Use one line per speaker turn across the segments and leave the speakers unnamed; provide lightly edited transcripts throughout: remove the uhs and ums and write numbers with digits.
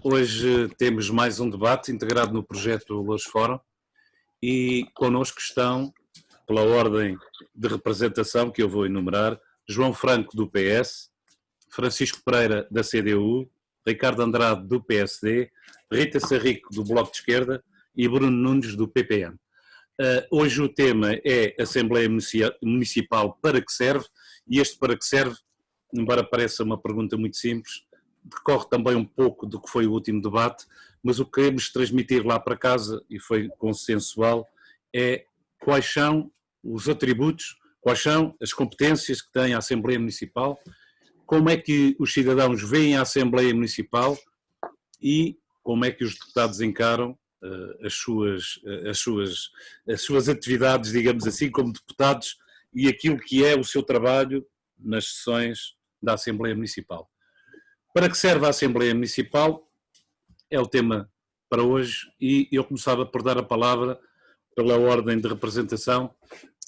Hoje temos mais um debate integrado no projeto Louros Fórum e connosco estão, pela ordem de representação que eu vou enumerar, João Franco, do PS, Francisco Pereira, da CDU, Ricardo Andrade, do PSD, Rita Sarrico, do Bloco de Esquerda e Bruno Nunes, do PPM. Hoje o tema é Assembleia Municipal para que serve, e este para que serve, embora pareça uma pergunta muito simples, decorre também um pouco do que foi o último debate, mas o que queremos transmitir lá para casa, e foi consensual, é quais são os atributos, quais são as competências que tem a Assembleia Municipal, como é que os cidadãos veem a Assembleia Municipal e como é que os deputados encaram as suas atividades, digamos assim, como deputados e aquilo que é o seu trabalho nas sessões da Assembleia Municipal. Para que serve a Assembleia Municipal é o tema para hoje e eu começava por dar a palavra, pela ordem de representação,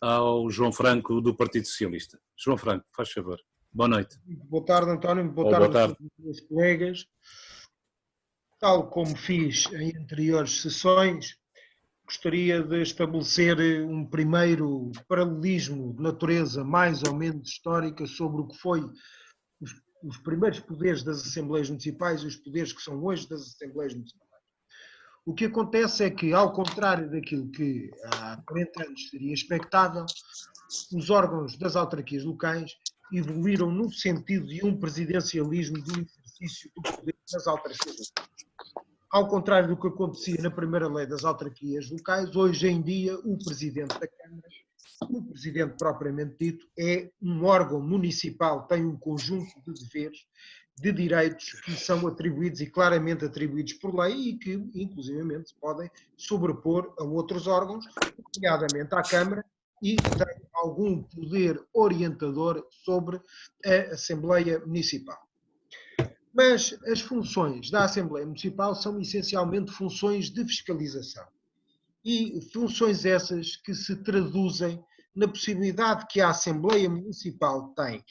ao João Franco, do Partido Socialista. João Franco, faz favor. Boa noite.
Boa tarde, António. Boa tarde a todos os meus colegas. Tal como fiz em anteriores sessões, gostaria de estabelecer um primeiro paralelismo de natureza mais ou menos histórica sobre o que foi os primeiros poderes das Assembleias Municipais e os poderes que são hoje das Assembleias Municipais. O que acontece é que, ao contrário daquilo que há 40 anos seria expectável, os órgãos das autarquias locais evoluíram no sentido de um presidencialismo do exercício do poder das autarquias locais. Ao contrário do que acontecia na primeira lei das autarquias locais, hoje em dia o Presidente da Câmara, o Presidente propriamente dito, é um órgão municipal, tem um conjunto de deveres, de direitos que são atribuídos e claramente atribuídos por lei e que, inclusivamente, se podem sobrepor a outros órgãos, nomeadamente à Câmara, e tem algum poder orientador sobre a Assembleia Municipal. Mas as funções da Assembleia Municipal são essencialmente funções de fiscalização. E funções essas que se traduzem na possibilidade que a Assembleia Municipal tem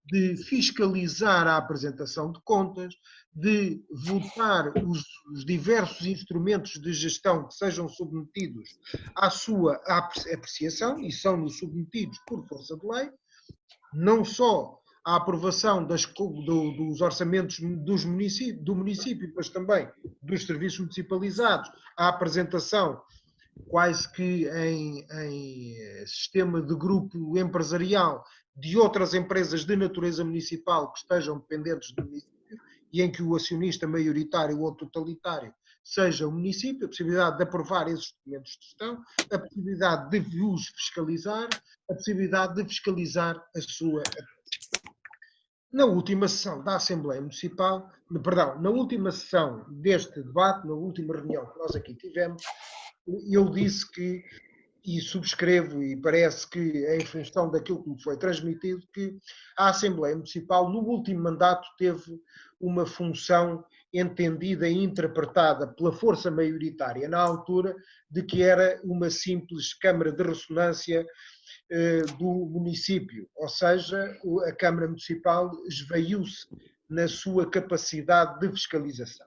de fiscalizar a apresentação de contas, de votar os diversos instrumentos de gestão que sejam submetidos à sua apreciação, e são-nos submetidos por força de lei, não só a aprovação dos orçamentos do município, mas também dos serviços municipalizados, a apresentação quase que em sistema de grupo empresarial de outras empresas de natureza municipal que estejam dependentes do município e em que o acionista maioritário ou totalitário seja o município, a possibilidade de aprovar esses documentos de gestão, a possibilidade de os fiscalizar, a possibilidade de fiscalizar a sua atividade. Na última sessão da Assembleia Municipal, na última sessão deste debate, na última reunião que nós aqui tivemos, eu disse que, e subscrevo, e parece que em função daquilo que me foi transmitido, que a Assembleia Municipal no último mandato teve uma função entendida e interpretada pela força maioritária na altura de que era uma simples Câmara de Ressonância do município, ou seja, a Câmara Municipal esvaiu-se na sua capacidade de fiscalização.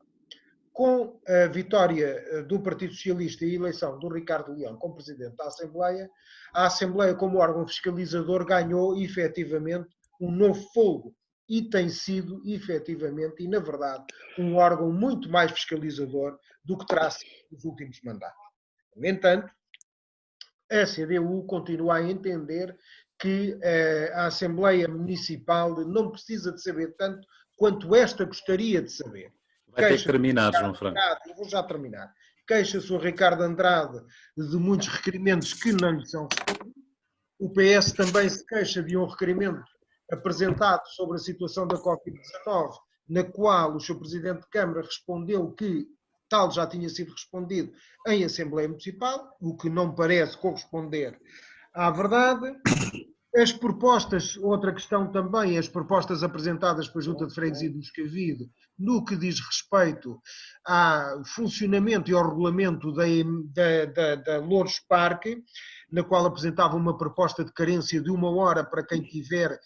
Com a vitória do Partido Socialista e a eleição do Ricardo Leão como Presidente da Assembleia, a Assembleia como órgão fiscalizador ganhou efetivamente um novo fôlego e tem sido efetivamente e na verdade um órgão muito mais fiscalizador do que terá sido nos últimos mandatos. No entanto, a CDU continua a entender que a Assembleia Municipal não precisa de saber tanto quanto esta gostaria de saber.
Vai ter que terminar, João Franco.
Eu vou já terminar. Queixa-se o Ricardo Andrade de muitos requerimentos que não lhe são respondidos. O PS também se queixa de um requerimento apresentado sobre a situação da Covid-19, na qual o seu Presidente de Câmara respondeu que tal já tinha sido respondido em Assembleia Municipal, o que não parece corresponder à verdade. As propostas, outra questão também, as propostas apresentadas pela Junta de Freguesia de Moscavide, no que diz respeito ao funcionamento e ao regulamento da Louros Parque, na qual apresentava uma proposta de carência de 1 hora para quem tiver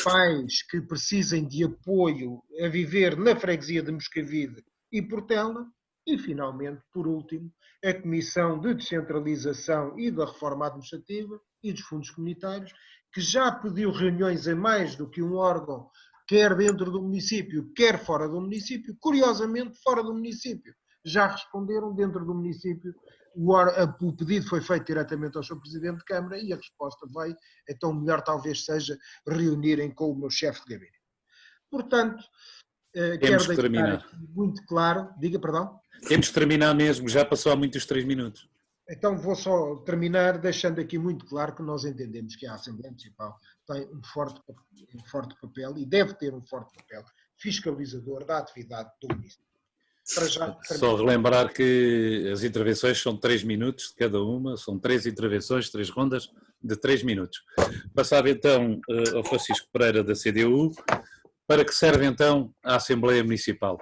pais que precisem de apoio a viver na Freguesia de Moscavide e Portela. E, finalmente, por último, a Comissão de Descentralização e da Reforma Administrativa e dos Fundos Comunitários, que já pediu reuniões em mais do que um órgão, quer dentro do município, quer fora do município. Curiosamente, fora do município. Já responderam dentro do município. O pedido foi feito diretamente ao Sr. Presidente de Câmara e a resposta veio. Então, melhor talvez seja reunirem com o meu chefe de gabinete. Portanto, quero deixar muito claro. Diga, perdão.
Temos que terminar mesmo, já passou há muitos 3 minutos.
Então vou só terminar deixando aqui muito claro que nós entendemos que a Assembleia Municipal tem um forte papel e deve ter um forte papel fiscalizador da atividade do município.
Só relembrar que as intervenções são 3 minutos de cada uma, são 3 intervenções, 3 rondas de 3 minutos. Passava então ao Francisco Pereira da CDU. Para que serve então a Assembleia Municipal?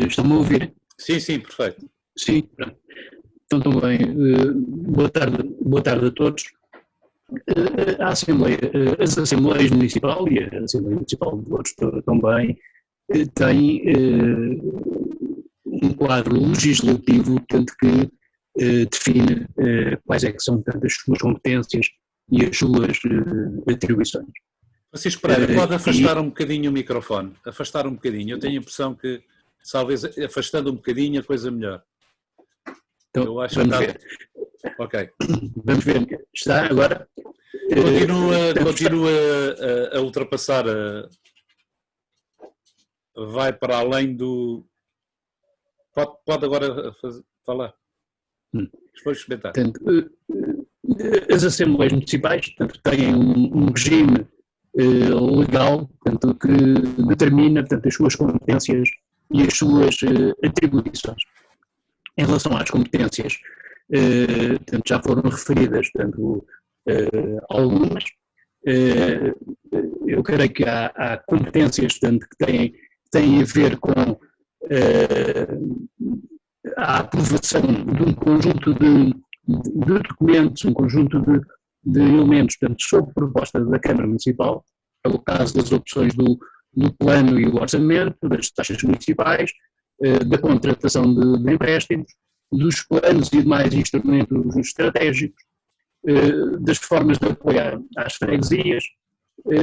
Estão-me a ouvir?
Sim, perfeito.
Sim, então também, boa tarde a todos. As Assembleias Municipal e a Assembleia Municipal de Loures também têm um quadro legislativo, tanto que define quais é que são tanto as suas competências e as suas atribuições.
Francisco Pereira, pode afastar um bocadinho o microfone? Afastar um bocadinho. Eu tenho a impressão que, talvez, afastando um bocadinho, a coisa melhor.
Então,
eu acho
vamos
que
ver.
Ok.
Vamos ver. Está agora?
Continua a ultrapassar, vai para além do... Pode agora falar. Depois experimentar.
Portanto, as Assembleias Municipais, portanto, têm um regime legal, portanto, que determina, portanto, as suas competências e as suas atribuições. Em relação às competências, portanto, já foram referidas, portanto, algumas. Eu creio que há competências, portanto, que têm a ver com a aprovação de um conjunto de documentos, um conjunto de elementos, portanto, sob proposta da Câmara Municipal, é o caso das opções do plano e do orçamento, das taxas municipais, da contratação de empréstimos, dos planos e demais instrumentos estratégicos, das formas de apoio às freguesias,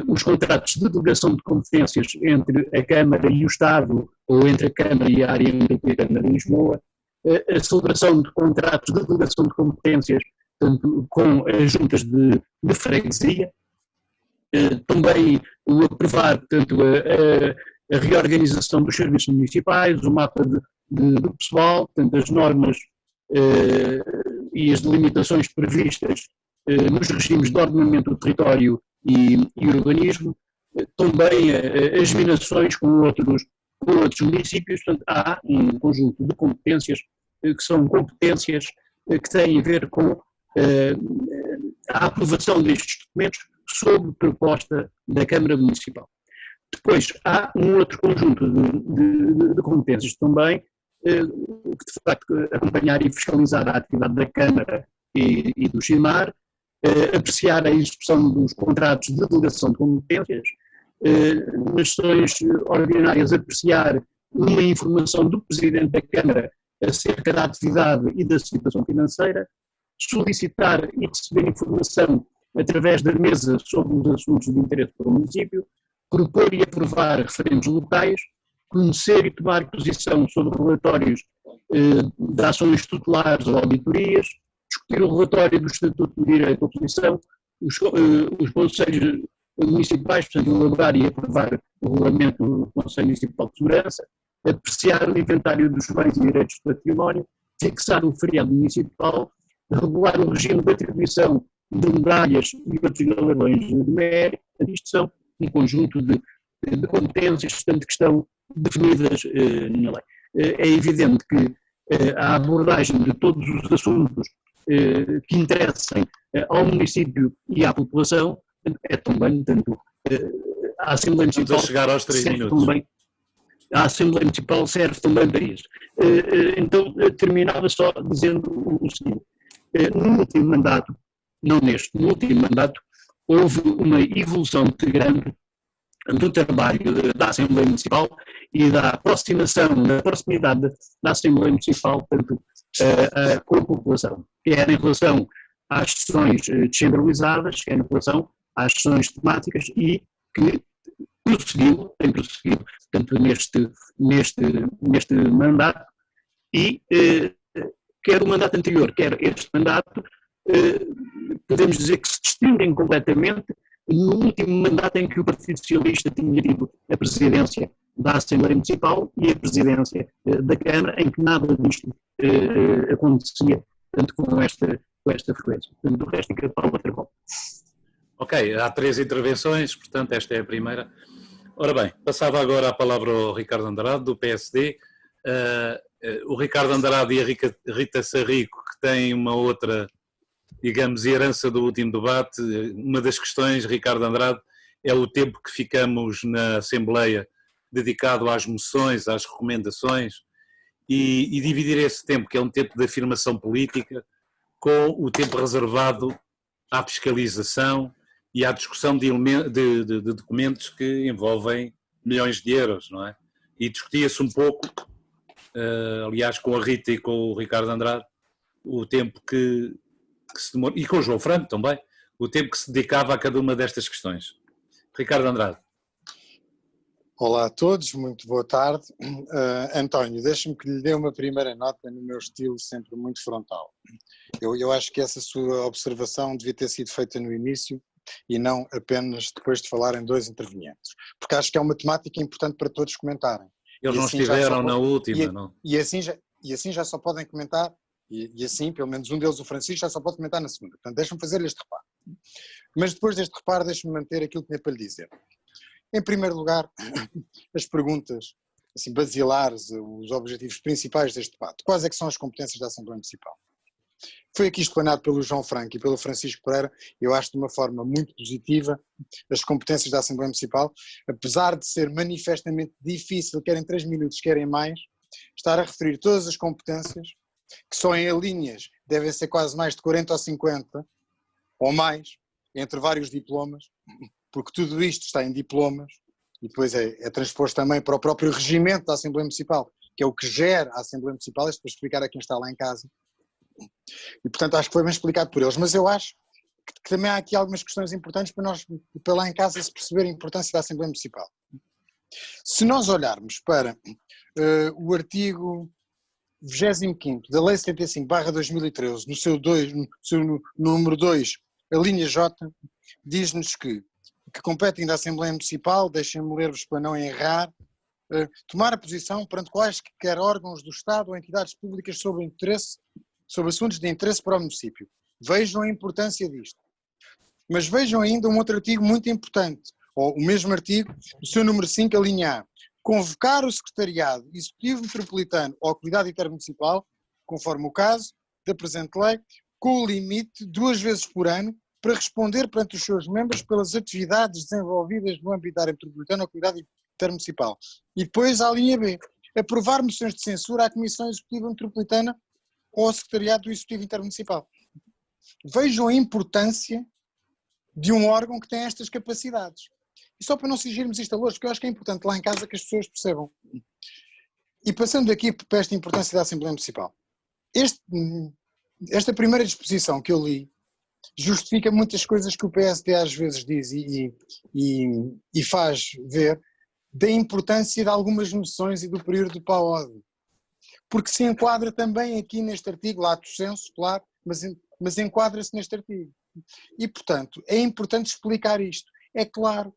os contratos de delegação de competências entre a Câmara e o Estado, ou entre a Câmara e a área metropolitana de Lisboa, a celebração de contratos de delegação de competências, tanto com as juntas de freguesia, também o aprovar, portanto, a reorganização dos serviços municipais, o mapa do pessoal, portanto, as normas e as delimitações previstas nos regimes de ordenamento do território e urbanismo, também asminações com outros municípios. Portanto, há um conjunto de competências que são competências que têm a ver com a aprovação destes documentos sob proposta da Câmara Municipal. Depois há um outro conjunto de competências também, que de facto acompanhar e fiscalizar a atividade da Câmara e do CIMAR, apreciar a execução dos contratos de delegação de competências, nas sessões ordinárias apreciar uma informação do Presidente da Câmara acerca da atividade e da situação financeira, solicitar e receber informação através da mesa sobre os assuntos de interesse para o município, propor e aprovar referendos locais, conhecer e tomar posição sobre relatórios de ações tutelares ou auditorias, discutir o relatório do Estatuto de Direito da Oposição, os conselhos municipais, portanto, elaborar e aprovar o regulamento do Conselho Municipal de Segurança, apreciar o inventário dos bens e direitos de património, fixar o feriado municipal, regular o regime de atribuição de medalhas e outros galardões de mérito. Isto são um conjunto de competências, portanto, que estão definidas na lei. É evidente que a abordagem de todos os assuntos que interessem ao município e à população é também, tanto a Assembleia Municipal...
Vamos a chegar aos 3 minutos.
Também, a Assembleia Municipal serve também para isso. Então, terminava só dizendo o seguinte: no último mandato, não neste, no último mandato, houve uma evolução muito grande do trabalho da Assembleia Municipal e da aproximação, da proximidade da Assembleia Municipal, portanto, com a população, quer em relação às sessões descentralizadas, quer em relação às sessões temáticas e que tem prosseguido, portanto, neste mandato e quer o mandato anterior, quer este mandato, podemos dizer que se distinguem completamente no último mandato em que o Partido Socialista tinha tido a presidência da Assembleia Municipal e a presidência da Câmara, em que nada disto acontecia, tanto com esta frequência. Portanto, do resto fica para o Patrão.
Ok, há 3 intervenções, portanto esta é a primeira. Ora bem, passava agora a palavra ao Ricardo Andrade, do PSD. O Ricardo Andrade e a Rita Sarrico, que têm uma outra, digamos, herança do último debate. Uma das questões, Ricardo Andrade, é o tempo que ficamos na Assembleia dedicado às moções, às recomendações, e dividir esse tempo, que é um tempo de afirmação política, com o tempo reservado à fiscalização e à discussão de documentos que envolvem milhões de euros, não é? E discutia-se um pouco, aliás, com a Rita e com o Ricardo Andrade, o tempo que se demora, e com o João Franco também, o tempo que se dedicava a cada uma destas questões. Ricardo Andrade.
Olá a todos, muito boa tarde. António, deixe-me que lhe dê uma primeira nota no meu estilo sempre muito frontal. Eu acho que essa sua observação devia ter sido feita no início e não apenas depois de falarem 2 intervenientes, porque acho que é uma temática importante para todos comentarem.
Eles não estiveram na última, não?
E assim já só podem comentar, e assim, pelo menos um deles, o Francisco, já só pode comentar na segunda. Portanto, deixa-me fazer este reparo. Mas depois deste reparo, deixa-me manter aquilo que tinha para lhe dizer. Em primeiro lugar, as perguntas assim, basilares, os objetivos principais deste debate. Quais é que são as competências da Assembleia Municipal? Foi aqui explanado pelo João Franco e pelo Francisco Pereira, eu acho de uma forma muito positiva, as competências da Assembleia Municipal, apesar de ser manifestamente difícil, quer em 3 minutos, quer em mais, estar a referir todas as competências, que só em linhas devem ser quase mais de 40 ou 50, ou mais, entre vários diplomas, porque tudo isto está em diplomas, e depois é transposto também para o próprio regimento da Assembleia Municipal, que é o que gera a Assembleia Municipal, isto para explicar a quem está lá em casa. E portanto acho que foi bem explicado por eles, mas eu acho que também há aqui algumas questões importantes para nós, para lá em casa, se perceber a importância da Assembleia Municipal. Se nós olharmos para o artigo 25º da Lei 75/2013, no seu número 2, a linha J, diz-nos que competem da Assembleia Municipal, deixem-me ler-vos para não errar, tomar a posição perante quaisquer órgãos do Estado ou entidades públicas sobre assuntos de interesse para o município. Vejam a importância disto. Mas vejam ainda um outro artigo muito importante, ou o mesmo artigo, o seu número 5, a linha A. Convocar o Secretariado Executivo Metropolitano ou a Comunidade Intermunicipal, conforme o caso da presente lei, com o limite 2 vezes por ano, para responder perante os seus membros pelas atividades desenvolvidas no âmbito da área metropolitana ou comunidade intermunicipal. E depois a linha B, aprovar moções de censura à Comissão Executiva Metropolitana ou ao Secretariado do Executivo Intermunicipal. Vejam a importância de um órgão que tem estas capacidades. E só para não exigirmos isto a louros, porque eu acho que é importante lá em casa que as pessoas percebam. E passando aqui para esta importância da Assembleia Municipal. Esta primeira disposição que eu li justifica muitas coisas que o PSD às vezes diz e faz ver da importância de algumas noções e do período de PAOD. Porque se enquadra também aqui neste artigo, lato sensu, claro, mas enquadra-se neste artigo. E, portanto, é importante explicar isto. É claro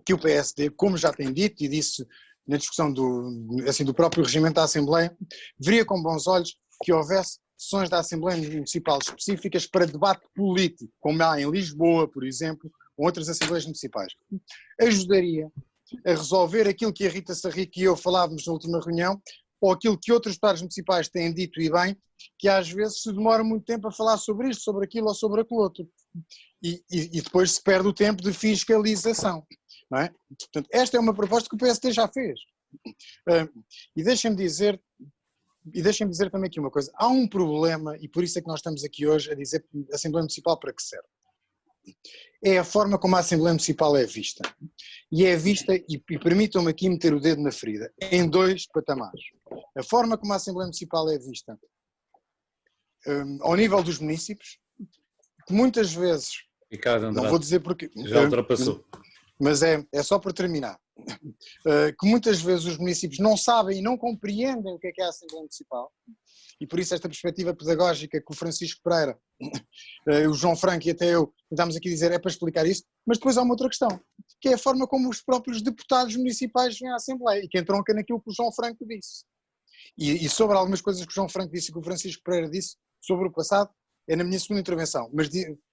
que o PSD, como já tem dito e disse na discussão do próprio regimento da Assembleia, veria com bons olhos que houvesse sessões da Assembleia Municipal específicas para debate político, como há em Lisboa, por exemplo, ou outras Assembleias Municipais. Ajudaria a resolver aquilo que a Rita Sarrico e eu falávamos na última reunião, ou aquilo que outros deputados municipais têm dito e bem, que às vezes se demora muito tempo a falar sobre isto, sobre aquilo ou sobre aquilo outro. E depois se perde o tempo de fiscalização. Não é? Portanto, esta é uma proposta que o PSD já fez. E deixem-me dizer também aqui uma coisa. Há um problema, e por isso é que nós estamos aqui hoje a dizer a Assembleia Municipal para que serve. É a forma como a Assembleia Municipal é vista. e é vista, e permitam-me aqui meter o dedo na ferida, em 2 patamares. A forma como a Assembleia Municipal é vista ao nível dos municípios, que muitas vezes,
Ricardo Andrade,
não vou dizer porque...
já ultrapassou.
Mas é só para terminar, que muitas vezes os municípios não sabem e não compreendem o que é a Assembleia Municipal, e por isso esta perspectiva pedagógica que o Francisco Pereira, o João Franco e até eu tentámos aqui dizer é para explicar isso, mas depois há uma outra questão, que é a forma como os próprios deputados municipais vêm à Assembleia, e que entronca naquilo que o João Franco disse. E sobre algumas coisas que o João Franco disse e que o Francisco Pereira disse sobre o passado, é na minha segunda intervenção,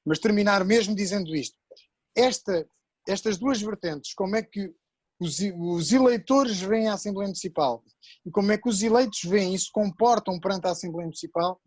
mas terminar mesmo dizendo isto. Estas 2 vertentes, como é que os eleitores veem a Assembleia Municipal e como é que os eleitos veem e se comportam perante a Assembleia Municipal,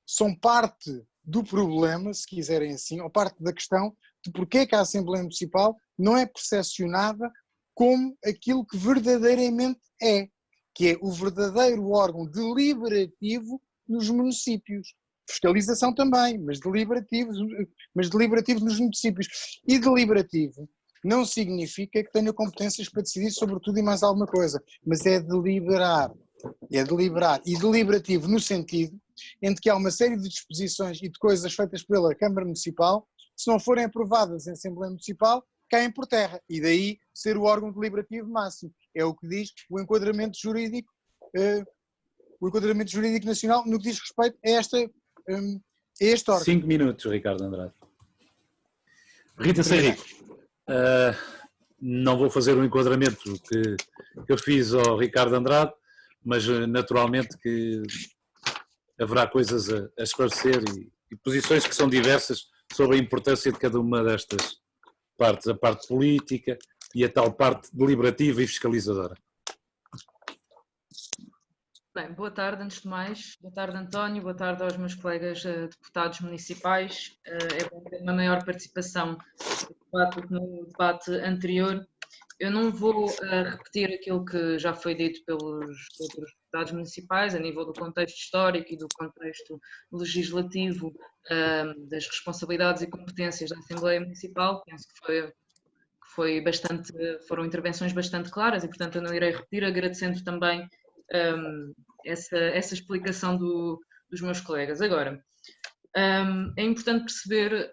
são parte do problema, se quiserem assim, ou parte da questão de porque é que a Assembleia Municipal não é percepcionada como aquilo que verdadeiramente é, que é o verdadeiro órgão deliberativo nos municípios. Fiscalização também, mas deliberativo nos municípios. E deliberativo não significa que tenha competências para decidir sobre tudo e mais alguma coisa, mas é deliberar. É deliberar. E deliberativo no sentido em que há uma série de disposições e de coisas feitas pela Câmara Municipal, se não forem aprovadas em Assembleia Municipal, caem por terra. E daí ser o órgão deliberativo máximo. É o que diz o enquadramento jurídico nacional no que diz respeito a este órgão.
5 minutos, Ricardo Andrade. Rita Serrico, não vou fazer um enquadramento que eu fiz ao Ricardo Andrade, mas naturalmente que haverá coisas a esclarecer e posições que são diversas sobre a importância de cada uma destas partes, a parte política e a tal parte deliberativa e fiscalizadora.
Bem, boa tarde, antes de mais. Boa tarde, António. Boa tarde aos meus colegas deputados municipais. É bom ter uma maior participação no debate anterior. Eu não vou repetir aquilo que já foi dito pelos outros deputados municipais, a nível do contexto histórico e do contexto legislativo, das responsabilidades e competências da Assembleia Municipal. Penso que foram intervenções bastante claras e, portanto, eu não irei repetir, agradecendo também essa explicação dos meus colegas. Agora, é importante perceber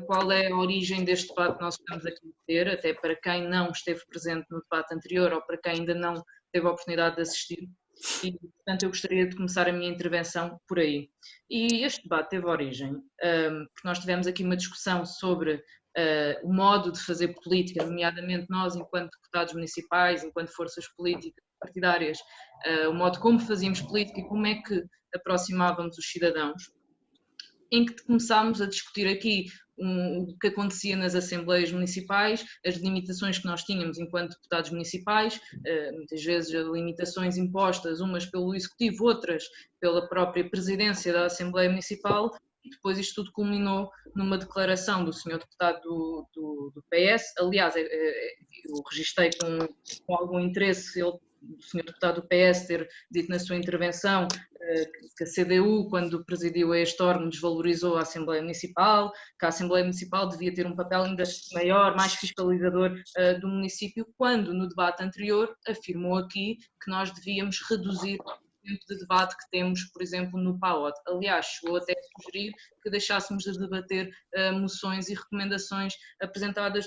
qual é a origem deste debate que nós estamos aqui a ter, até para quem não esteve presente no debate anterior ou para quem ainda não teve a oportunidade de assistir, e, portanto, eu gostaria de começar a minha intervenção por aí. E este debate teve origem porque nós tivemos aqui uma discussão sobre o modo de fazer política, nomeadamente nós, enquanto deputados municipais, enquanto forças políticas partidárias, o modo como fazíamos política e como é que aproximávamos os cidadãos, em que começámos a discutir aqui o que acontecia nas assembleias municipais, as limitações que nós tínhamos enquanto deputados municipais, muitas vezes limitações impostas, umas pelo Executivo, outras pela própria presidência da Assembleia Municipal, e depois isto tudo culminou numa declaração do senhor deputado do PS. Aliás, eu registrei com algum interesse o senhor deputado do PS ter dito na sua intervenção que a CDU, quando presidiu este órgão, desvalorizou a Assembleia Municipal, que a Assembleia Municipal devia ter um papel ainda maior, mais fiscalizador do município, quando no debate anterior afirmou aqui que nós devíamos reduzir o tempo de debate que temos, por exemplo, no PAOD. Aliás, chegou até a sugerir que deixássemos de debater moções e recomendações apresentadas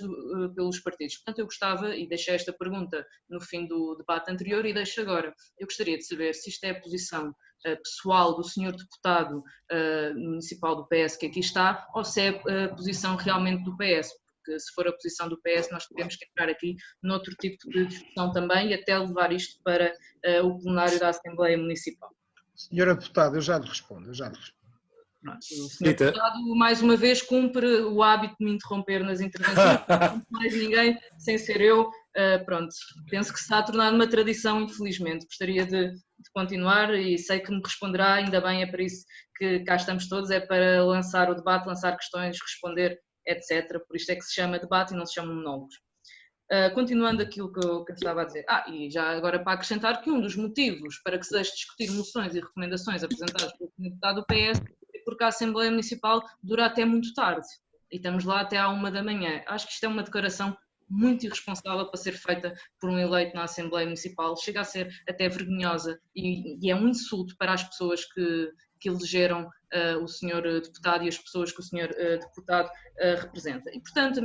pelos partidos. Portanto, eu gostava, e deixei esta pergunta no fim do debate anterior e deixo agora, eu gostaria de saber se isto é a posição pessoal do senhor deputado municipal do PS que aqui está, ou se é a posição realmente do PS. Porque se for a posição do PS, nós temos que entrar aqui noutro tipo de discussão também e até levar isto para o plenário da Assembleia Municipal.
Senhora deputada, eu já lhe respondo.
O senhor deputado, mais uma vez, cumpre o hábito de me interromper nas intervenções, não mais ninguém, sem ser eu. Pronto, penso que se está a tornar uma tradição, infelizmente. Gostaria de continuar e sei que me responderá, ainda bem, é para isso que cá estamos todos, é para lançar o debate, lançar questões, responder, etc. Por isto é que se chama debate e não se chama monólogos. Continuando aquilo que eu estava a dizer. E já agora para acrescentar que um dos motivos para que se deixe discutir moções e recomendações apresentadas pelo deputado do PS é porque a Assembleia Municipal dura até muito tarde e estamos lá até à 1 da manhã. Acho que isto é uma declaração muito irresponsável para ser feita por um eleito na Assembleia Municipal, chega a ser até vergonhosa e é um insulto para as pessoas que elegeram o senhor deputado e as pessoas que o senhor deputado representa. E, portanto,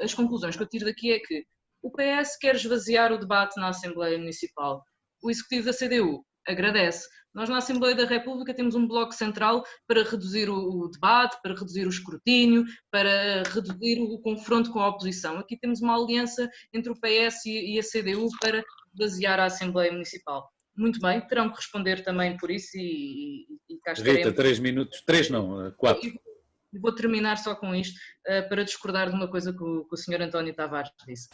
as conclusões que eu tiro daqui é que o PS quer esvaziar o debate na Assembleia Municipal. O Executivo da CDU agradece. Nós na Assembleia da República temos um bloco central para reduzir o debate, para reduzir o escrutínio, para reduzir o confronto com a oposição. Aqui temos uma aliança entre o PS e a CDU para esvaziar a Assembleia Municipal. Muito bem, terão que responder também por isso e cá estaremos.
Rita, 3 minutos, 3 não, 4.
Vou terminar só com isto, para discordar de uma coisa que o Sr. António Tavares disse.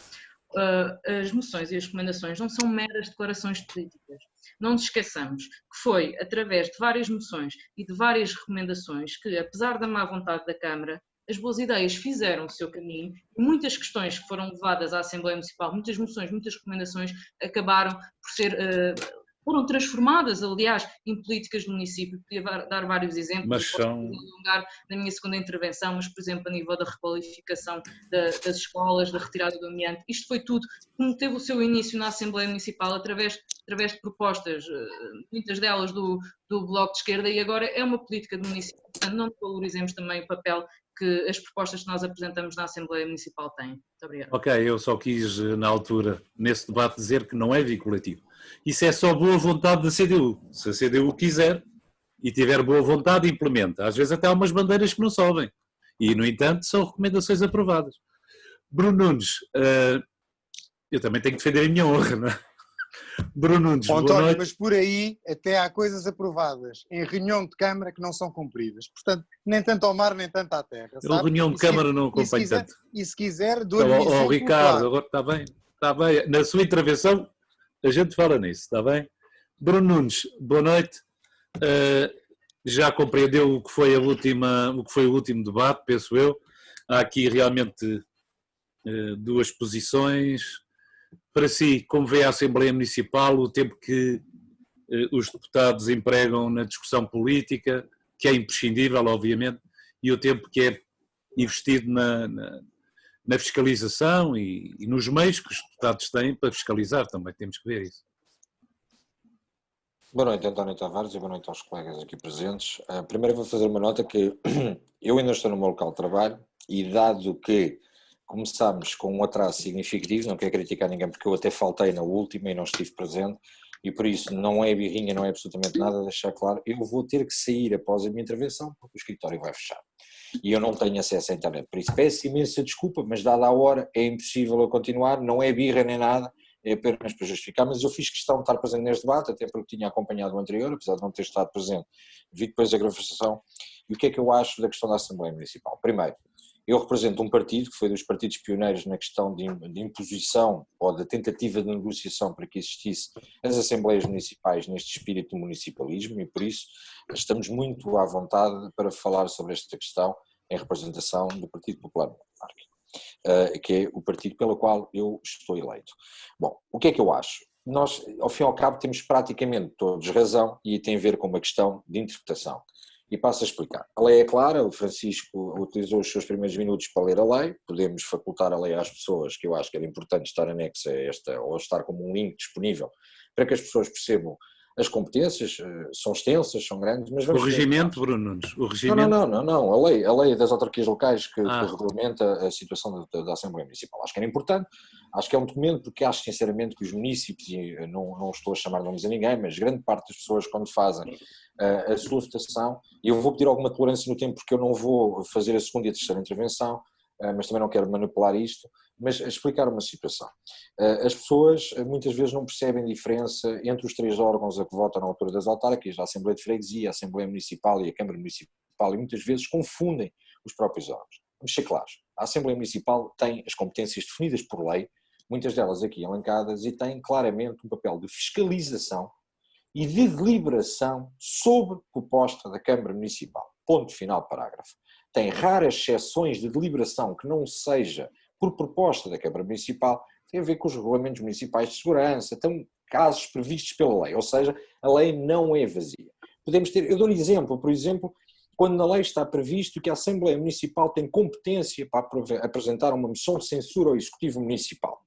As moções e as recomendações não são meras declarações políticas. Não nos esqueçamos que foi através de várias moções e de várias recomendações que, apesar da má vontade da Câmara, as boas ideias fizeram o seu caminho e muitas questões que foram levadas à Assembleia Municipal, muitas moções, muitas recomendações, acabaram por ser... foram transformadas, aliás, em políticas do município. Podia dar vários exemplos,
mas são...
alongar na minha segunda intervenção, mas, por exemplo, a nível da requalificação das escolas, da retirada do amianto, isto foi tudo, como teve o seu início na Assembleia Municipal, através de propostas, muitas delas do Bloco de Esquerda, e agora é uma política do município. Portanto, não valorizemos também o papel que as propostas que nós apresentamos na Assembleia Municipal têm. Muito obrigada.
Ok, eu só quis, na altura, nesse debate, dizer que não é vinculativo. Isso é só boa vontade da CDU. Se a CDU quiser e tiver boa vontade, implementa. Às vezes até há umas bandeiras que não sobem. E, no entanto, são recomendações aprovadas. Bruno Nunes, eu também tenho que defender a minha honra, não é? Bruno Nunes, boa
António,
noite.
mas por aí até há coisas aprovadas em reunião de Câmara que não são cumpridas. Portanto, nem tanto ao mar, nem tanto à terra.
Eu, reunião de Câmara, não acompanho tanto.
E se quiser, dou-lhe
Então,
um exemplo
Ricardo,
claro.
agora está bem. Está bem. Na sua intervenção, a gente fala nisso, está bem? Bruno Nunes, boa noite. Já compreendeu o que foi o último debate, penso eu. Há aqui realmente duas posições. Para si, como vê a Assembleia Municipal, o tempo que os deputados empregam na discussão política, que é imprescindível, obviamente, e o tempo que é investido na fiscalização e nos meios que os deputados têm para fiscalizar, também temos que ver isso.
Boa noite, António Tavares, e boa noite aos colegas aqui presentes. Primeiro vou fazer uma nota que eu ainda estou no meu local de trabalho e, dado que começámos com um atraso significativo, não quero criticar ninguém porque eu até faltei na última e não estive presente, e por isso não é birrinha, não é absolutamente nada, deixar claro, eu vou ter que sair após a minha intervenção porque o escritório vai fechar. E eu não tenho acesso à internet, por isso peço imensa desculpa, mas dada a hora é impossível eu continuar, não é birra nem nada, é apenas para justificar, mas eu fiz questão de estar presente neste debate, até porque tinha acompanhado o anterior, apesar de não ter estado presente, vi depois a gravação, e o que é que eu acho da questão da Assembleia Municipal? Primeiro, eu represento um partido que foi dos partidos pioneiros na questão de imposição ou da tentativa de negociação para que existisse as Assembleias Municipais neste espírito do municipalismo e por isso estamos muito à vontade para falar sobre esta questão em representação do Partido Popular Monárquico, que é o partido pelo qual eu estou eleito. Bom, o que é que eu acho? Nós, ao fim e ao cabo, temos praticamente todos razão e tem a ver com uma questão de interpretação. E passo a explicar. A lei é clara, o Francisco utilizou os seus primeiros minutos para ler a lei, podemos facultar a lei às pessoas, que eu acho que era importante estar anexa a esta, ou estar como um link disponível, para que as pessoas percebam as competências, são extensas, são grandes, mas vamos...
O regimento, Bruno Nunes, o regimento...
Não, a lei das autarquias locais que regulamenta a situação da Assembleia Municipal. Acho que era importante, acho que é um documento, porque acho sinceramente que os municípios, e não estou a chamar nomes a ninguém, mas grande parte das pessoas quando fazem a sua votação, e eu vou pedir alguma tolerância no tempo porque eu não vou fazer a segunda e a terceira intervenção, mas também não quero manipular isto, mas explicar uma situação. As pessoas muitas vezes não percebem diferença entre os três órgãos a que votam na altura das autárquicas, a Assembleia de Freguesia, a Assembleia Municipal e a Câmara Municipal, e muitas vezes confundem os próprios órgãos. Vamos ser claros, a Assembleia Municipal tem as competências definidas por lei, muitas delas aqui elencadas, e tem claramente um papel de fiscalização e de deliberação sobre proposta da Câmara Municipal. Ponto final, parágrafo. Tem raras exceções de deliberação que não seja por proposta da Câmara Municipal, tem a ver com os regulamentos municipais de segurança, tem casos previstos pela lei, ou seja, a lei não é vazia. Podemos ter, eu dou-lhe exemplo, por exemplo, quando na lei está previsto que a Assembleia Municipal tem competência para apresentar uma moção de censura ao Executivo Municipal.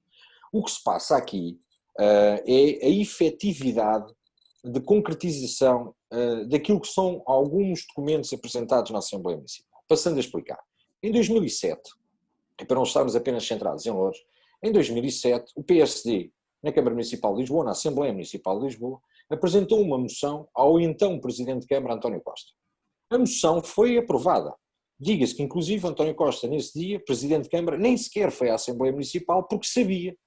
O que se passa aqui é a efetividade de concretização daquilo que são alguns documentos apresentados na Assembleia Municipal. Passando a explicar. Em 2007, e para não estarmos apenas centrados em Loures, em 2007 o PSD, na Câmara Municipal de Lisboa, na Assembleia Municipal de Lisboa, apresentou uma moção ao então Presidente de Câmara, António Costa. A moção foi aprovada. Diga-se que inclusive António Costa, nesse dia, Presidente de Câmara, nem sequer foi à Assembleia Municipal porque sabia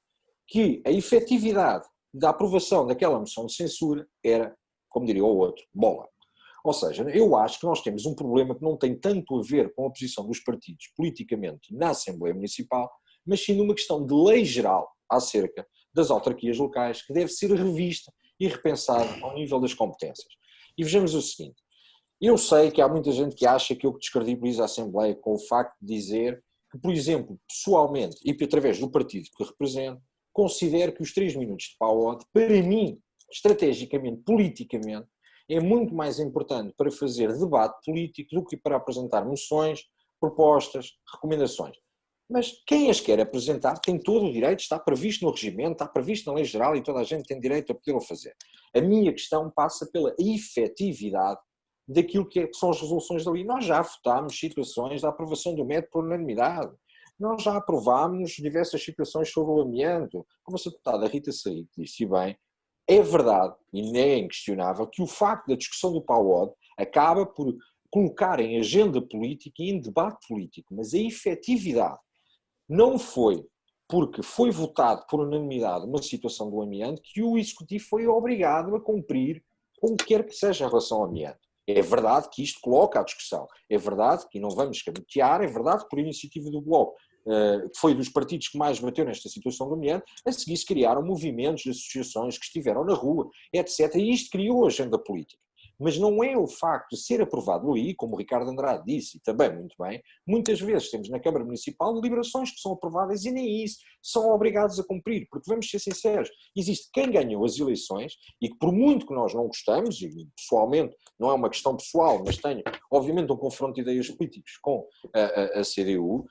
que a efetividade da aprovação daquela moção de censura era, como diria o outro, bola. Ou seja, eu acho que nós temos um problema que não tem tanto a ver com a posição dos partidos politicamente na Assembleia Municipal, mas sim numa questão de lei geral acerca das autarquias locais que deve ser revista e repensada ao nível das competências. E vejamos o seguinte, eu sei que há muita gente que acha que eu descredibilizo a Assembleia com o facto de dizer que, por exemplo, pessoalmente e através do partido que represento, considero que os 3 minutos de PAOD, para mim, estrategicamente, politicamente, é muito mais importante para fazer debate político do que para apresentar moções, propostas, recomendações. Mas quem as quer apresentar tem todo o direito, está previsto no regimento, está previsto na lei geral e toda a gente tem direito a podê-lo fazer. A minha questão passa pela efetividade daquilo que são as resoluções da lei. Nós já votámos situações da aprovação do método por unanimidade. Nós já aprovámos diversas situações sobre o amianto. Como a deputada Rita Saíde disse bem, é verdade e é inquestionável que o facto da discussão do PAOD acaba por colocar em agenda política e em debate político, mas a efetividade não foi porque foi votado por unanimidade uma situação do amianto que o Executivo foi obrigado a cumprir com o que quer que seja em relação ao amianto. É verdade que isto coloca à discussão, é verdade que não vamos cabotear, é verdade que por iniciativa do Bloco, que foi dos partidos que mais bateu nesta situação do amianto, a seguir se criaram movimentos de associações que estiveram na rua, etc. E isto criou a agenda política. Mas não é o facto de ser aprovado aí, como o Ricardo Andrade disse, e também muito bem, muitas vezes temos na Câmara Municipal deliberações que são aprovadas e nem isso são obrigados a cumprir, porque vamos ser sinceros, existe quem ganhou as eleições e que por muito que nós não gostamos, e pessoalmente não é uma questão pessoal, mas tenho obviamente um confronto de ideias políticos com a CDU,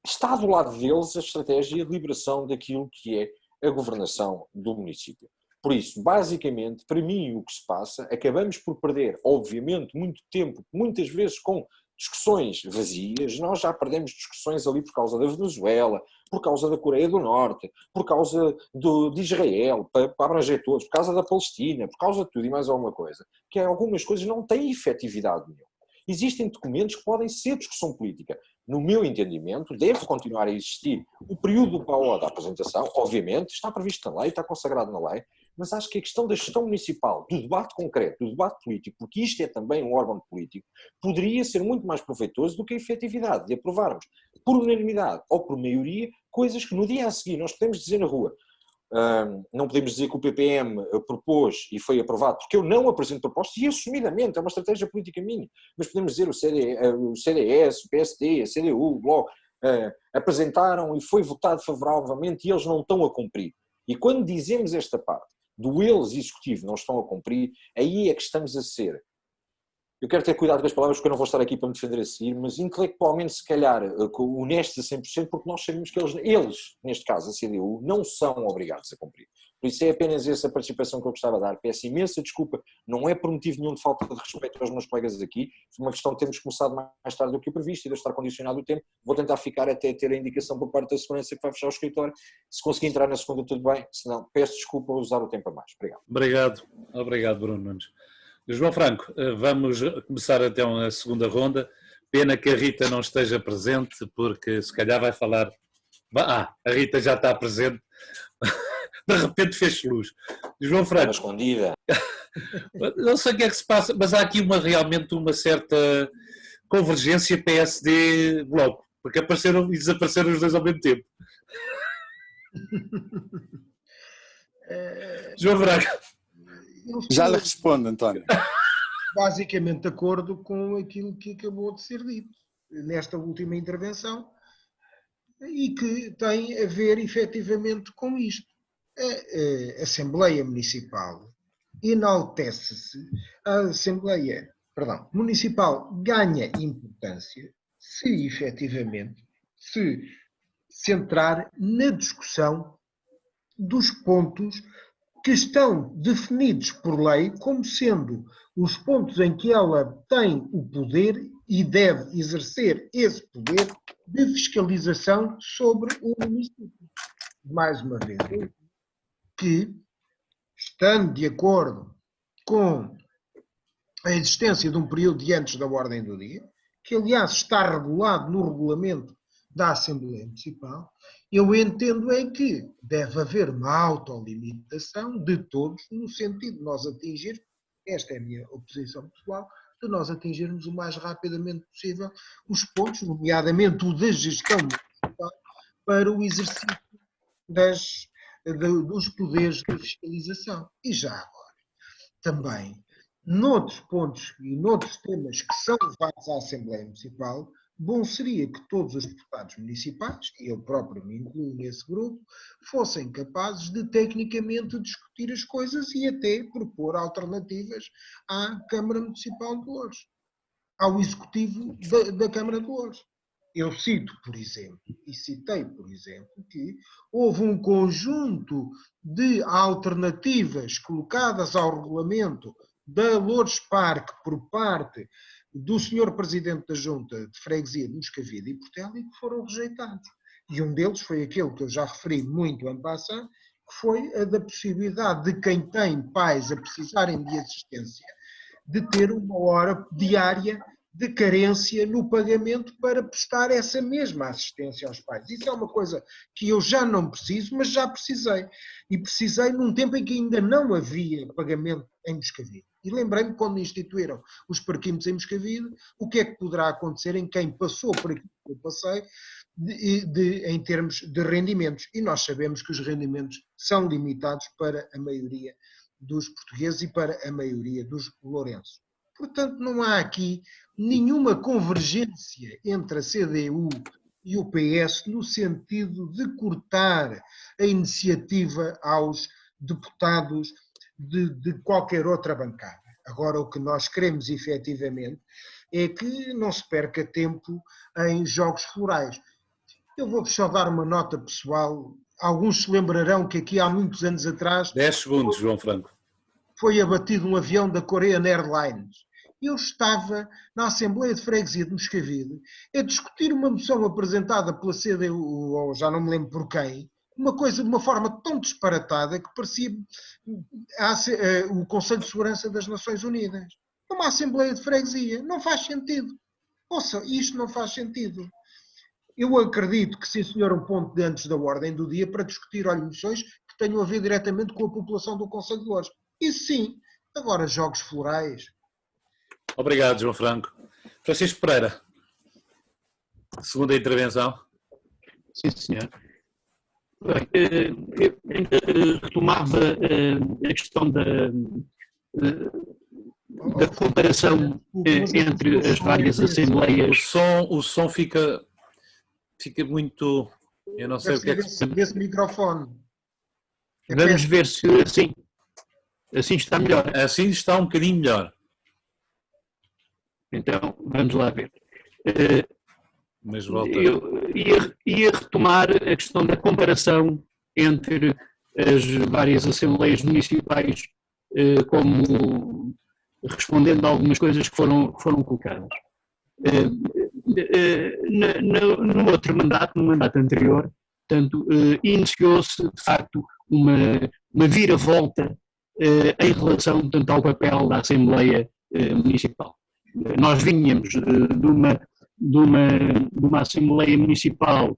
está do lado deles a estratégia de liberação daquilo que é a governação do município. Por isso, basicamente, para mim o que se passa, acabamos por perder, obviamente, muito tempo, muitas vezes com discussões vazias, nós já perdemos discussões ali por causa da Venezuela, por causa da Coreia do Norte, por causa de Israel, para abranger todos, por causa da Palestina, por causa de tudo e mais alguma coisa, que algumas coisas não têm efetividade nenhuma. Existem documentos que podem ser discussão política. No meu entendimento, deve continuar a existir o período do PAO da apresentação, obviamente, está previsto na lei, está consagrado na lei, mas acho que a questão da gestão municipal, do debate concreto, do debate político, porque isto é também um órgão político, poderia ser muito mais proveitoso do que a efetividade de aprovarmos por unanimidade ou por maioria coisas que no dia a seguir nós podemos dizer na rua. Não podemos dizer que o PPM propôs e foi aprovado, porque eu não apresento propostas e assumidamente, é uma estratégia política minha, mas podemos dizer o CDS, o PSD, a CDU, o Bloco, apresentaram e foi votado favoravelmente e eles não estão a cumprir. E quando dizemos esta parte do eles executivo não estão a cumprir, aí é que estamos a ser. Eu quero ter cuidado com as palavras porque eu não vou estar aqui para me defender a seguir, mas intelectualmente se calhar honestos a 100% porque nós sabemos que eles, neste caso a CDU, não são obrigados a cumprir. Por isso é apenas essa participação que eu gostava de dar. Peço imensa desculpa, não é por motivo nenhum de falta de respeito aos meus colegas aqui, foi uma questão de termos começado mais tarde do que o previsto e de eu estar condicionado o tempo. Vou tentar ficar até ter a indicação por parte da segurança que vai fechar o escritório. Se conseguir entrar na segunda, tudo bem, se não, peço desculpa por usar o tempo a mais. Obrigado.
Obrigado Bruno Nunes. João Franco, vamos começar então a segunda ronda. Pena que a Rita não esteja presente, porque se calhar vai falar... a Rita já está presente. De repente fez luz. João Franco...
escondida.
Não sei o que é que se passa, mas há aqui realmente uma certa convergência PSD-Bloco, porque apareceram e desapareceram os dois ao mesmo tempo. João Franco...
Já lhe respondo, António.
Basicamente de acordo com aquilo que acabou de ser dito nesta última intervenção e que tem a ver efetivamente com isto. A Assembleia Municipal enaltece-se, a Assembleia municipal ganha importância se efetivamente se centrar na discussão dos pontos que estão definidos por lei como sendo os pontos em que ela tem o poder e deve exercer esse poder de fiscalização sobre o município. Mais uma vez, que, estando de acordo com a existência de um período de antes da ordem do dia, que aliás está regulado no regulamento da Assembleia Municipal, eu entendo é que deve haver uma autolimitação de todos no sentido de nós atingir, esta é a minha oposição pessoal, de nós atingirmos o mais rapidamente possível os pontos, nomeadamente o da gestão municipal, para o exercício dos poderes de fiscalização. E já agora, também, noutros pontos e noutros temas que são levados à Assembleia Municipal, bom seria que todos os deputados municipais, e eu próprio me incluo nesse grupo, fossem capazes de tecnicamente discutir as coisas e até propor alternativas à Câmara Municipal de Loures, ao Executivo da Câmara de Loures. Eu cito, por exemplo, e citei, por exemplo, que houve um conjunto de alternativas colocadas ao regulamento da Loures Parque por parte do Sr. Presidente da Junta de Freguesia de Moscavide e Portela e que foram rejeitados. E um deles foi aquele que eu já referi muito en passant, que foi a da possibilidade de quem tem pais a precisarem de assistência, de ter uma hora diária de carência no pagamento para prestar essa mesma assistência aos pais. Isso é uma coisa que eu já não preciso, mas já precisei. E precisei num tempo em que ainda não havia pagamento em Moscavide. E lembrei-me quando instituíram os parquímetros em Moscavide, o que é que poderá acontecer em quem passou por aquilo que eu passei em termos de rendimentos. E nós sabemos que os rendimentos são limitados para a maioria dos portugueses e para a maioria dos lourenços. Portanto, não há aqui nenhuma convergência entre a CDU e o PS no sentido de cortar a iniciativa aos deputados de qualquer outra bancada. Agora, o que nós queremos efetivamente é que não se perca tempo em jogos florais. Eu vou-vos só dar uma nota pessoal. Alguns se lembrarão que aqui há muitos anos atrás...
10 segundos, João Franco.
Foi abatido um avião da Korean Airlines. Eu estava na Assembleia de Freguesia de Moscavide a discutir uma moção apresentada pela CDU, ou já não me lembro por quem, uma coisa de uma forma tão disparatada que parecia o Conselho de Segurança das Nações Unidas. Uma Assembleia de Freguesia. Não faz sentido. Ouça, isto não faz sentido. Eu acredito que, sim senhor, um ponto de antes da ordem do dia para discutir moções que tenham a ver diretamente com a população do Conselho de Loures. Isso sim. Agora, jogos florais.
Obrigado, João Franco. Francisco Pereira, segunda intervenção.
Sim, senhor. Bem, eu retomava a questão da comparação entre as várias assembleias.
O som fica muito... Eu não sei o que é que...
Desse microfone.
Vamos ver se assim está melhor.
Assim está um bocadinho melhor.
Então, vamos lá ver.
Mas volta.
Eu ia retomar a questão da comparação entre as várias assembleias municipais, como respondendo a algumas coisas que foram colocadas. No outro mandato, no mandato anterior, portanto, iniciou-se, de facto, uma viravolta em relação, portanto, ao papel da Assembleia Municipal. Nós vinhamos de uma Assembleia Municipal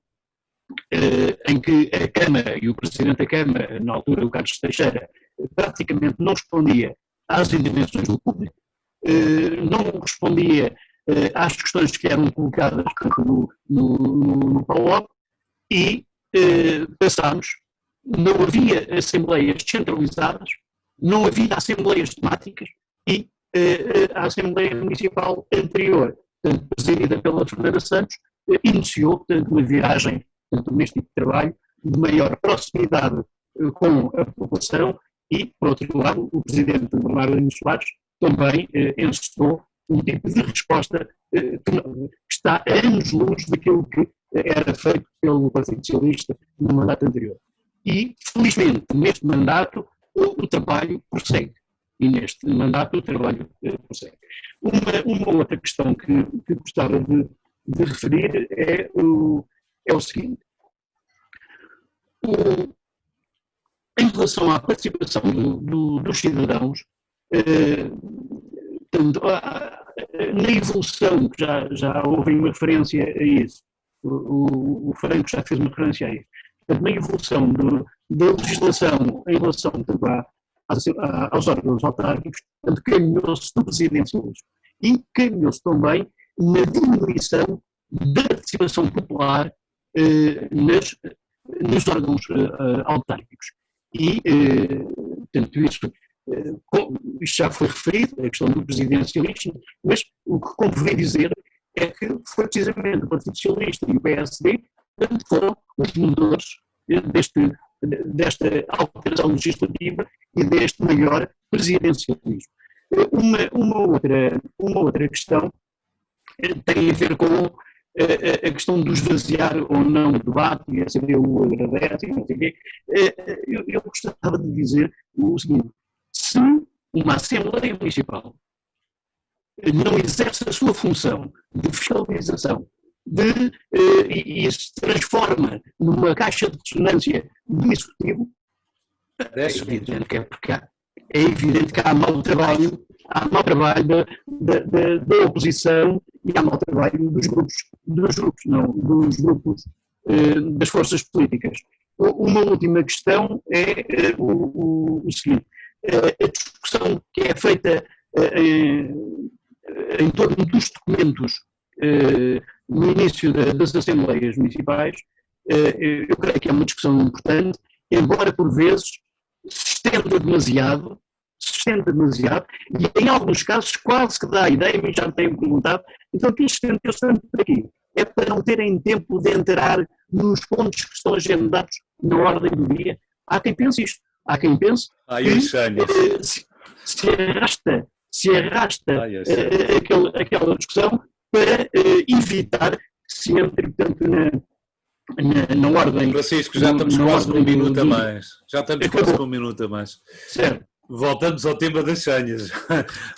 em que a Câmara e o Presidente da Câmara, na altura o Carlos Teixeira, praticamente não respondia às intervenções do público, não respondia às questões que eram colocadas no PAOP e passámos, não havia assembleias descentralizadas, não havia assembleias temáticas e a Assembleia Municipal anterior, portanto, presidida pela Fernanda Santos, iniciou, portanto, uma viragem, portanto, neste tipo de trabalho, de maior proximidade com a população e, por outro lado, o Presidente Bernardo Soares também encetou um tipo de resposta que está a anos-luz daquilo que era feito pelo Partido Socialista no mandato anterior. E, felizmente, neste mandato, o trabalho prossegue. E neste mandato o trabalho prossegue. Uma outra questão que gostava de referir é o seguinte. Em relação à participação dos cidadãos, na evolução, que já houve uma referência a isso, o Franco já fez uma referência a isso, na evolução da legislação em relação aos órgãos autárquicos, caminhou-se do presidencialismo e caminhou-se também na diminuição da participação popular nos órgãos autárquicos. E, portanto, isto já foi referido, a questão do presidencialismo, mas o que convém dizer é que foi precisamente o Partido Socialista e o PSD que foram os motores desta alteração legislativa e deste maior presidencialismo. Uma outra questão tem a ver com a questão do esvaziar ou não o debate, e a CDU agradece, e não sei o quê. Eu gostava de dizer o seguinte: se uma Assembleia Municipal não exerce a sua função de fiscalização e se transforma numa caixa de ressonância do Executivo, é evidente que há mau trabalho da oposição e há mau trabalho dos grupos das forças políticas. Uma última questão é o seguinte: a discussão que é feita em torno dos documentos no início das Assembleias Municipais, eu creio que é uma discussão importante, embora por vezes se estenda demasiado, e em alguns casos quase que dá a ideia, mas já me tenho perguntado, então que se estende por aqui? É para não terem tempo de entrar nos pontos que estão agendados na ordem do dia? Há quem pense isto, há quem pense que se arrasta aquela discussão para evitar que se entre, portanto, na ordem...
Francisco, já estamos quase com um minuto a mais. Já estamos quase com um minuto a mais.
Certo.
Voltamos ao tema das senhas.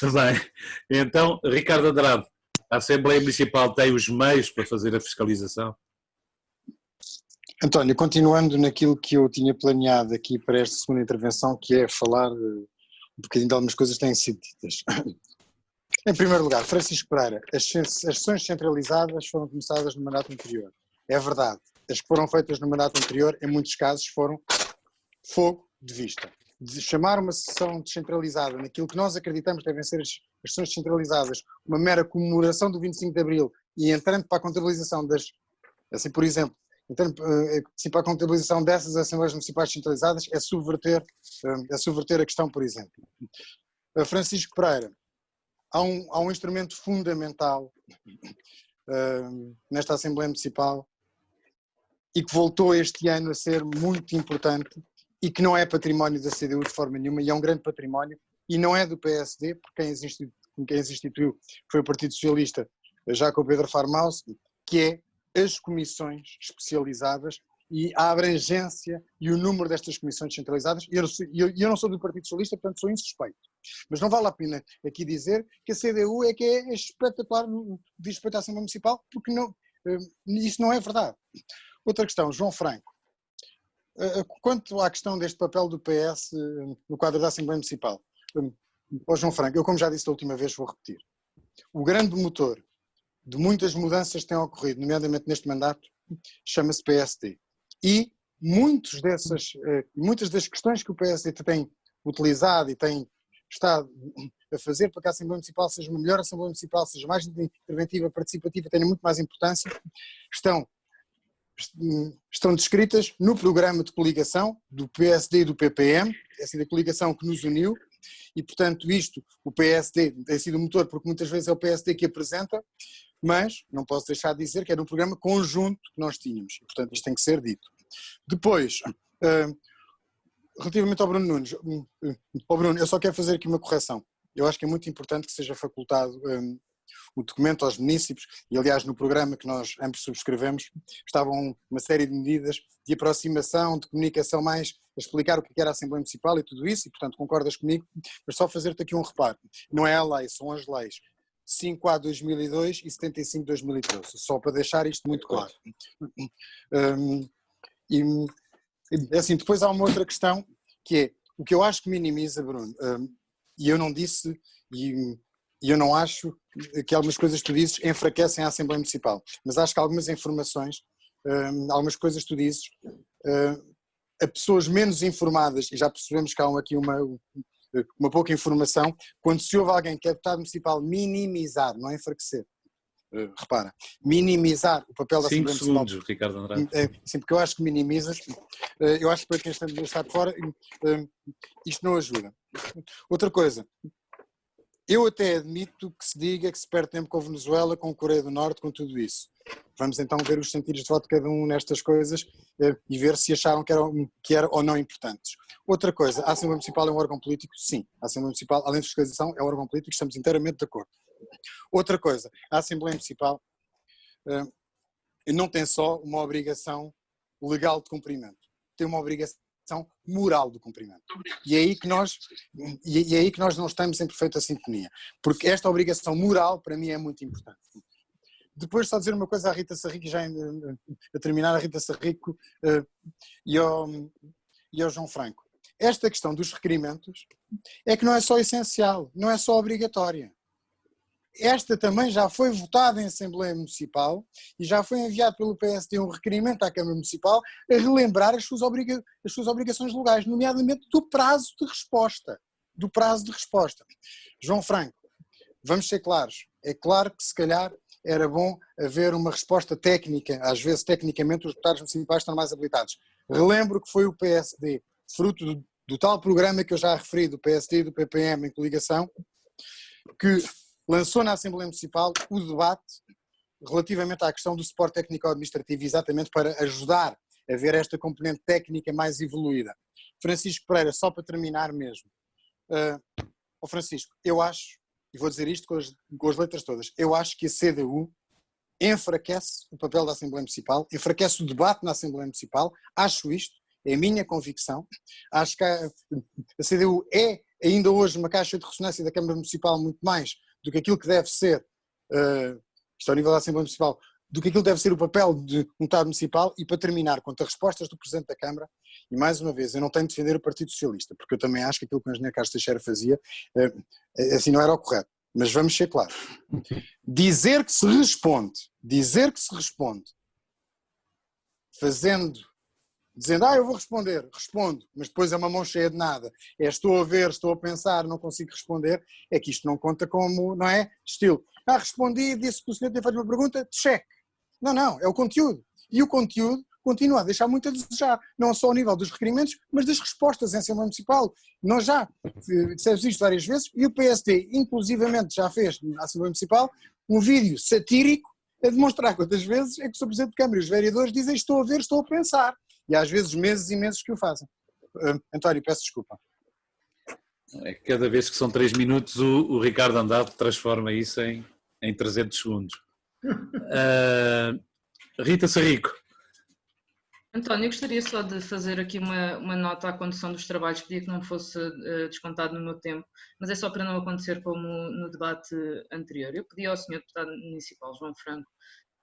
Bem, então, Ricardo Andrade, a Assembleia Municipal tem os meios para fazer a fiscalização?
António, continuando naquilo que eu tinha planeado aqui para esta segunda intervenção, que é falar um bocadinho de algumas coisas que têm sido ditas. Em primeiro lugar, Francisco Pereira, as sessões centralizadas foram começadas no mandato anterior. É verdade, as que foram feitas no mandato anterior, em muitos casos, foram fogo de vista. De chamar uma sessão descentralizada naquilo que nós acreditamos devem ser as sessões descentralizadas, uma mera comemoração do 25 de Abril e entrando para a contabilização assim por exemplo, entrando para a contabilização dessas Assembleias Municipais descentralizadas é subverter a questão, por exemplo. Francisco Pereira, há um instrumento fundamental nesta Assembleia Municipal e que voltou este ano a ser muito importante e que não é património da CDU de forma nenhuma, e é um grande património, e não é do PSD, porque quem as instituiu foi o Partido Socialista, já com o Pedro Farmaus, que é as comissões especializadas e a abrangência e o número destas comissões centralizadas. Eu não sou do Partido Socialista, portanto sou insuspeito. Mas não vale a pena aqui dizer que a CDU é que é espetacular no que diz respeito à Assembleia Municipal, porque isso não é verdade. Outra questão, João Franco. Quanto à questão deste papel do PS no quadro da Assembleia Municipal, João Franco, eu como já disse da última vez vou repetir, o grande motor de muitas mudanças que têm ocorrido, nomeadamente neste mandato, chama-se PSD. E muitas das questões que o PSD tem utilizado e tem estado a fazer para que a Assembleia Municipal seja uma melhor Assembleia Municipal, seja mais interventiva, participativa, tenha muito mais importância, estão descritas no programa de coligação do PSD e do PPM, é sido a coligação que nos uniu, e portanto o PSD tem sido o motor, porque muitas vezes é o PSD que apresenta, mas não posso deixar de dizer que era um programa conjunto que nós tínhamos, e portanto isto tem que ser dito. Depois, relativamente ao Bruno Nunes, Bruno, eu só quero fazer aqui uma correção. eu acho que é muito importante que seja facultado o documento aos munícipes, e aliás no programa que nós ambos subscrevemos estavam uma série de medidas de aproximação, de comunicação mais, a explicar o que era a Assembleia Municipal e tudo isso, e portanto concordas comigo, mas só fazer-te aqui um reparo, não é a lei, são as leis 5A 2002 e 75 2013, só para deixar isto muito claro. E assim, depois há uma outra questão, que é, o que eu acho que minimiza, Bruno, e eu não disse, e eu não acho que algumas coisas que tu dizes enfraquecem a Assembleia Municipal, mas acho que algumas informações, algumas coisas que tu dizes, a pessoas menos informadas, e já percebemos que há aqui uma pouca informação, quando se ouve alguém que é deputado municipal minimizar, não é enfraquecer, repara, minimizar o papel da Assembleia Municipal.
5 segundos, Ricardo Andrade.
Sim, porque eu acho que minimizas, eu acho que para quem está de fora, isto não ajuda. Outra coisa, eu até admito que se diga que se perde tempo com a Venezuela, com a Coreia do Norte, com tudo isso. Vamos então ver os sentidos de voto de cada um nestas coisas e ver se acharam que eram ou não importantes. Outra coisa, a Assembleia Municipal é um órgão político? Sim. A Assembleia Municipal, além de fiscalização, é um órgão político, estamos inteiramente de acordo. Outra coisa, a Assembleia Municipal não tem só uma obrigação legal de cumprimento, tem uma obrigação moral de cumprimento. E é aí que nós não estamos em perfeita sintonia, porque esta obrigação moral para mim é muito importante. Depois só dizer uma coisa à Rita Sarrico, já a terminar, a Rita Sarrico e ao João Franco. Esta questão dos requerimentos é que não é só essencial, não é só obrigatória. Esta também já foi votada em Assembleia Municipal e já foi enviado pelo PSD um requerimento à Câmara Municipal a relembrar as suas obrigações legais, nomeadamente do prazo de resposta. João Franco, vamos ser claros, é claro que se calhar era bom haver uma resposta técnica, às vezes tecnicamente os deputados municipais estão mais habilitados. Relembro que foi o PSD, fruto do tal programa que eu já referi, do PSD e do PPM em coligação, que lançou na Assembleia Municipal o debate relativamente à questão do suporte técnico-administrativo, exatamente para ajudar a ver esta componente técnica mais evoluída. Francisco Pereira, só para terminar mesmo. Francisco, eu acho, e vou dizer isto com as letras todas, eu acho que a CDU enfraquece o papel da Assembleia Municipal, enfraquece o debate na Assembleia Municipal, acho isto, é a minha convicção, acho que a CDU é ainda hoje uma caixa de ressonância da Câmara Municipal muito mais do que aquilo que deve ser, isto ao nível da Assembleia Municipal, do que aquilo que deve ser o papel de um deputado municipal. E para terminar, quanto a respostas do Presidente da Câmara, e mais uma vez, eu não tenho de defender o Partido Socialista, porque eu também acho que aquilo que o Engenheiro Carlos Teixeira fazia, assim não era o correto, mas vamos ser claros. Dizer que se responde, dizendo, eu vou responder, respondo, mas depois é uma mão cheia de nada, estou a ver, estou a pensar, não consigo responder, é que isto não conta como, não é? Estilo, respondi, disse que o senhor tinha feito uma pergunta, cheque. Não, é o conteúdo. E o conteúdo continua a deixar muito a desejar, não só ao nível dos requerimentos, mas das respostas em Assembleia Municipal. Nós já dissemos isto várias vezes, e o PSD, inclusivamente, já fez na Assembleia Municipal um vídeo satírico a demonstrar quantas vezes é que o Sr. Presidente de Câmara e os vereadores dizem estou a ver, estou a pensar. E às vezes meses e meses que o fazem. António, peço desculpa.
É que cada vez que são 3 minutos o Ricardo Andrade transforma isso em 300 segundos. Rita Sarrico.
António, eu gostaria só de fazer aqui uma nota à condução dos trabalhos, pedia que não fosse descontado no meu tempo, mas é só para não acontecer como no debate anterior. Eu pedi ao Sr. Deputado Municipal, João Franco,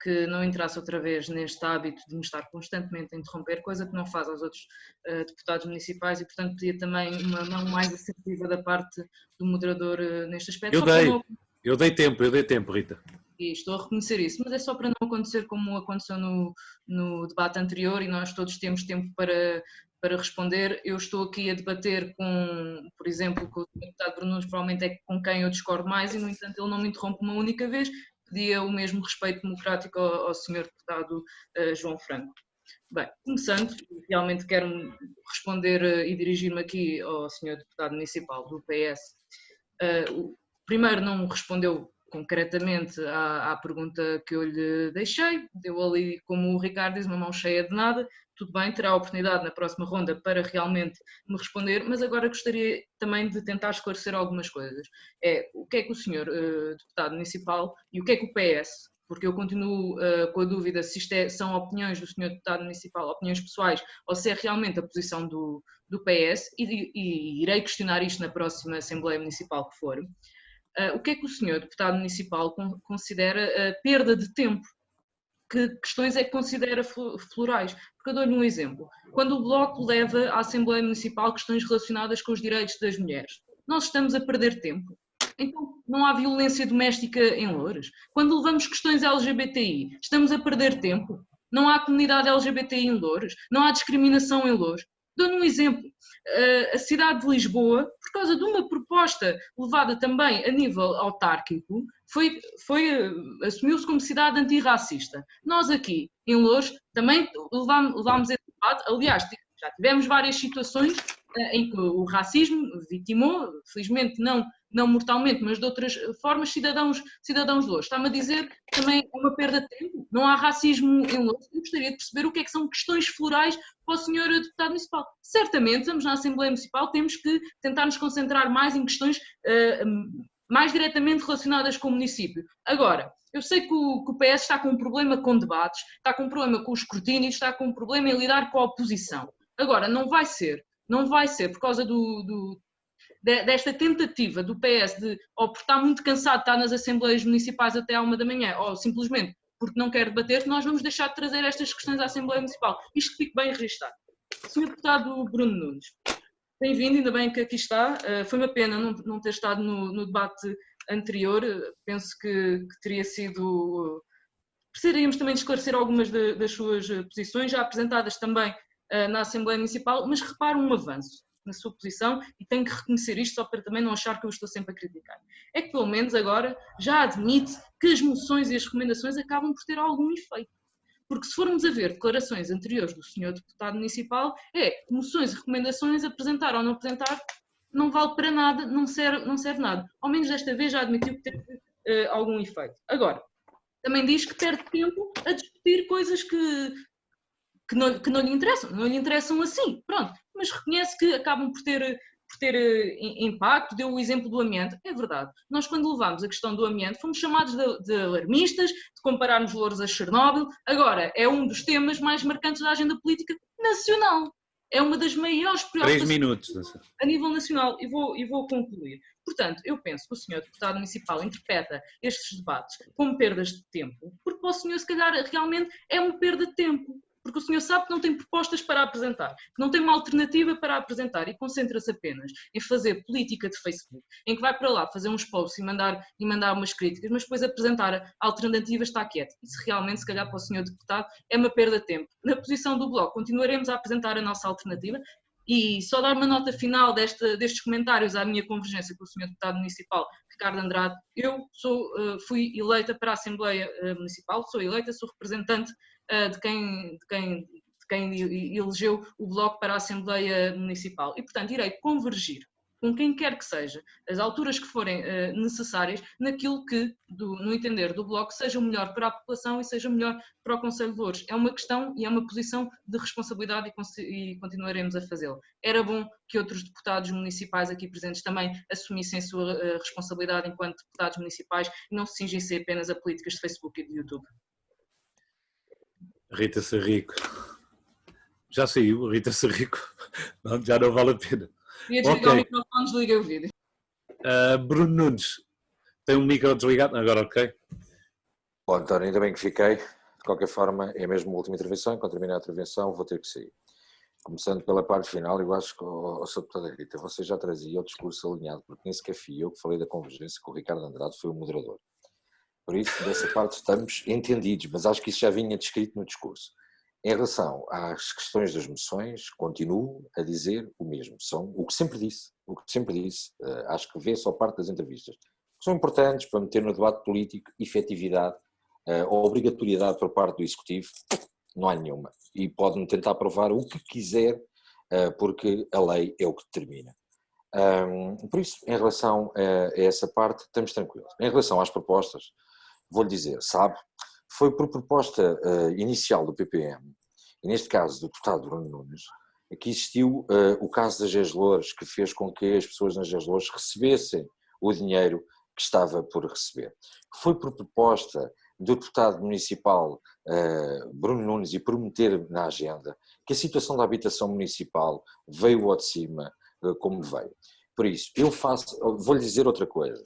que não entrasse outra vez neste hábito de me estar constantemente a interromper, coisa que não faz aos outros deputados municipais, e portanto pedia também uma mão mais assertiva da parte do moderador neste aspecto.
Eu dei tempo, Rita.
E estou a reconhecer isso, mas é só para não acontecer como aconteceu no debate anterior, e nós todos temos tempo para responder. Eu estou aqui a debater por exemplo, com o deputado Bruno Nunes, provavelmente é com quem eu discordo mais, e no entanto ele não me interrompe uma única vez. Pedia o mesmo respeito democrático ao Sr. Deputado João Franco. Bem, começando, realmente quero responder e dirigir-me aqui ao Sr. Deputado Municipal do PS. Primeiro, não respondeu concretamente à pergunta que eu lhe deixei, deu ali, como o Ricardo diz, uma mão cheia de nada. Tudo bem, terá a oportunidade na próxima ronda para realmente me responder, mas agora gostaria também de tentar esclarecer algumas coisas. O que é que o senhor deputado municipal e o que é que o PS, porque eu continuo com a dúvida se isto são opiniões do senhor deputado municipal, opiniões pessoais, ou se é realmente a posição do PS, e irei questionar isto na próxima Assembleia Municipal que for. O que é que o senhor deputado municipal considera perda de tempo? Que questões é que considera florais? Porque eu dou-lhe um exemplo. Quando o Bloco leva à Assembleia Municipal questões relacionadas com os direitos das mulheres, nós estamos a perder tempo. Então, não há violência doméstica em Loures? Quando levamos questões LGBTI, estamos a perder tempo? Não há comunidade LGBTI em Loures? Não há discriminação em Loures? Dou-lhe um exemplo. A cidade de Lisboa, por causa de uma proposta levada também a nível autárquico, assumiu-se como cidade antirracista. Nós aqui, em Loures, também levámos esse debate. Aliás, já tivemos várias situações em que o racismo vitimou, felizmente não mortalmente, mas de outras formas, cidadãos de Loures. Está-me a dizer que também é uma perda de tempo? Não há racismo em Loures? Eu gostaria de perceber o que é que são questões florais para o senhor deputado municipal. Certamente, estamos na Assembleia Municipal, temos que tentar nos concentrar mais em questões mais diretamente relacionadas com o município. Agora, eu sei que o PS está com um problema com debates, está com um problema com os escrutínios, está com um problema em lidar com a oposição. Agora, não vai ser por causa desta tentativa do PS de, ou por estar muito cansado de estar nas Assembleias Municipais até à 1 da manhã, ou simplesmente porque não quer debater, que nós vamos deixar de trazer estas questões à Assembleia Municipal. Isto que fique bem registado. Sr. Deputado Bruno Nunes, bem-vindo, ainda bem que aqui está. Foi uma pena não ter estado no debate anterior. Penso que teria sido... Precisaríamos também de esclarecer algumas das suas posições, já apresentadas também na Assembleia Municipal, mas repare um avanço na sua posição, e tenho que reconhecer isto só para também não achar que eu estou sempre a criticar. É que pelo menos agora já admite que as moções e as recomendações acabam por ter algum efeito. Porque se formos a ver declarações anteriores do senhor deputado municipal, moções e recomendações, apresentar ou não apresentar, não vale para nada, não serve nada. Ao menos desta vez já admitiu que teve algum efeito. Agora, também diz que perde tempo a discutir coisas que não lhe interessam assim, pronto, mas reconhece que acabam por ter impacto. Deu o exemplo do amianto, é verdade, nós quando levámos a questão do amianto fomos chamados de alarmistas, de compararmos Loures a Chernobyl. Agora é um dos temas mais marcantes da agenda política nacional, é uma das maiores preocupações
3 minutos
a nível nacional, e vou concluir. Portanto, eu penso que o senhor deputado municipal interpreta estes debates como perdas de tempo, porque para o senhor se calhar realmente é uma perda de tempo, porque o senhor sabe que não tem propostas para apresentar, que não tem uma alternativa para apresentar e concentra-se apenas em fazer política de Facebook, em que vai para lá fazer uns posts e mandar umas críticas, mas depois apresentar alternativas está quieto. Isso realmente, se calhar, para o senhor deputado é uma perda de tempo. Na posição do Bloco, continuaremos a apresentar a nossa alternativa. E só dar uma nota final destes comentários à minha convergência com o senhor deputado municipal, Ricardo Andrade. Eu fui eleita para a Assembleia Municipal, sou representante de quem elegeu o Bloco para a Assembleia Municipal. E, portanto, irei convergir com quem quer que seja, as alturas que forem necessárias, naquilo que, no entender do Bloco, seja o melhor para a população e seja o melhor para o Concelho de Loures. É uma questão e é uma posição de responsabilidade e continuaremos a fazê-lo. Era bom que outros deputados municipais aqui presentes também assumissem a sua responsabilidade enquanto deputados municipais e não se cingissem apenas a políticas de Facebook e de YouTube.
Rita Sarrico. Já saiu, Rita Sarrico. Não, já não vale a pena.
Queria desligar o microfone, desliguei o vídeo.
Bruno Nunes, tem um micro desligado? Agora ok.
Bom, António, ainda bem que fiquei. De qualquer forma, é mesmo a última intervenção. Quando terminar a intervenção, vou ter que sair. Começando pela parte final, eu acho que, Sr. Deputado Rita, você já trazia o discurso alinhado, porque nem sequer fui eu que falei da convergência, que o Ricardo Andrade foi o moderador. Por isso, dessa parte estamos entendidos, mas acho que isso já vinha descrito no discurso. Em relação às questões das moções, continuo a dizer o mesmo. São o que sempre disse. Acho que vê só parte das entrevistas. São importantes para meter no debate político efetividade, a obrigatoriedade por parte do Executivo, não há nenhuma. E pode-me tentar aprovar o que quiser, porque a lei é o que determina. Por isso, em relação a essa parte, estamos tranquilos. Em relação às propostas, vou-lhe dizer, sabe, foi por proposta inicial do PPM, e neste caso do deputado Bruno Nunes, que existiu o caso das GES-Louros, que fez com que as pessoas nas GES-Louros recebessem o dinheiro que estava por receber. Foi por proposta do deputado municipal Bruno Nunes e por meter na agenda que a situação da habitação municipal veio ao de cima como veio. Por isso, vou-lhe dizer outra coisa.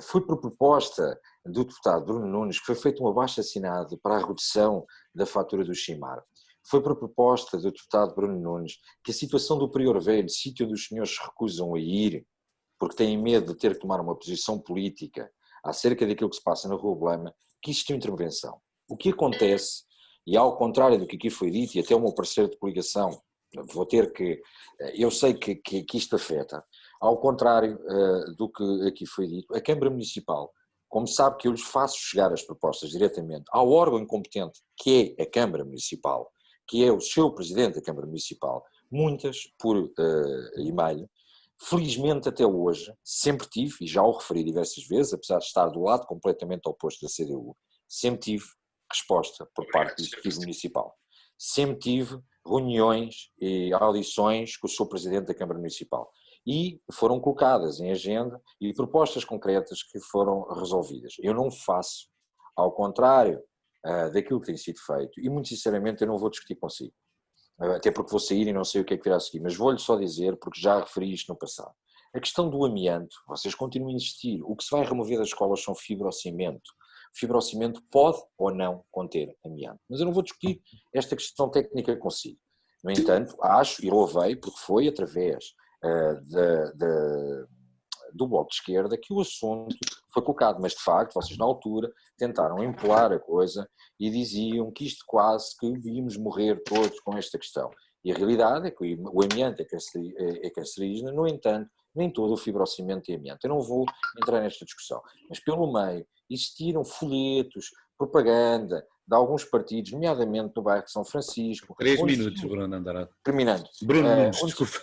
Foi por proposta do deputado Bruno Nunes que foi feito um abaixo-assinado para a redução da fatura do Chimar. Foi por proposta do deputado Bruno Nunes que a situação do Prior Velho, sítio onde os senhores se recusam a ir, porque têm medo de ter que tomar uma posição política acerca daquilo que se passa na Rua Blema, que existiu intervenção. O que acontece, e ao contrário do que aqui foi dito, e até o meu parceiro de coligação, vou ter que, eu sei que isto afeta, ao contrário do que aqui foi dito, a Câmara Municipal, como sabe que eu lhes faço chegar as propostas diretamente ao órgão incompetente, que é a Câmara Municipal, que é o seu Presidente da Câmara Municipal, muitas por e-mail. Felizmente até hoje, sempre tive, e já o referi diversas vezes, apesar de estar do lado completamente oposto da CDU, sempre tive resposta por parte do Executivo Municipal. Sempre tive reuniões e audições com o seu Presidente da Câmara Municipal. E foram colocadas em agenda e propostas concretas que foram resolvidas. Eu não faço, ao contrário daquilo que tem sido feito, e muito sinceramente eu não vou discutir consigo. Até porque vou sair e não sei o que é que virá a seguir, mas vou-lhe só dizer, porque já referi isto no passado. A questão do amianto, vocês continuam a insistir, o que se vai remover das escolas são fibrocimento. O fibrocimento pode ou não conter amianto, mas eu não vou discutir esta questão técnica consigo. No entanto, acho, e louvei, porque foi através do Bloco de Esquerda que o assunto foi colocado, mas de facto vocês na altura tentaram empolar a coisa e diziam que isto quase que íamos morrer todos com esta questão. E a realidade é que o amianto é cancerígeno, no entanto, nem todo o fibrocimento é amianto. Eu não vou entrar nesta discussão, mas pelo meio existiram folhetos, propaganda de alguns partidos, nomeadamente no bairro de São Francisco.
3 minutos, Bruno Andrade.
Terminando.
Bruno Nunes, desculpa.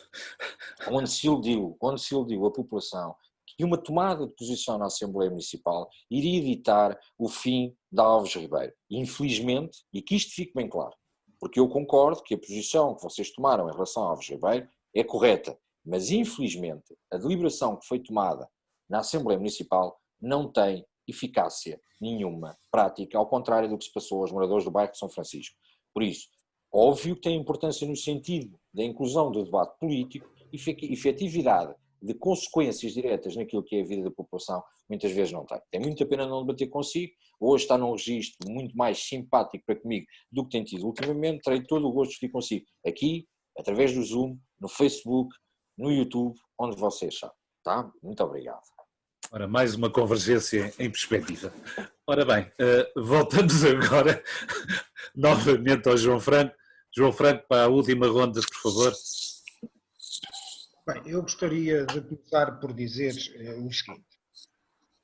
Onde se iludiu a população que uma tomada de posição na Assembleia Municipal iria evitar o fim da Alves Ribeiro. E, infelizmente, e que isto fique bem claro, porque eu concordo que a posição que vocês tomaram em relação a Alves Ribeiro é correta, mas infelizmente a deliberação que foi tomada na Assembleia Municipal não tem eficácia nenhuma prática, ao contrário do que se passou aos moradores do bairro de São Francisco. Por isso, óbvio que tem importância no sentido da inclusão do debate político e efetividade de consequências diretas naquilo que é a vida da população, muitas vezes não tem. Tem muita pena não debater consigo, hoje está num registro muito mais simpático para comigo do que tem tido ultimamente, terei todo o gosto de estar consigo aqui, através do Zoom, no Facebook, no YouTube, onde vocês sabem. Tá? Muito obrigado.
Ora, mais uma convergência em perspectiva. Ora bem, voltamos agora novamente ao João Franco. João Franco, para a última ronda, por favor.
Bem, eu gostaria de começar por dizer o seguinte.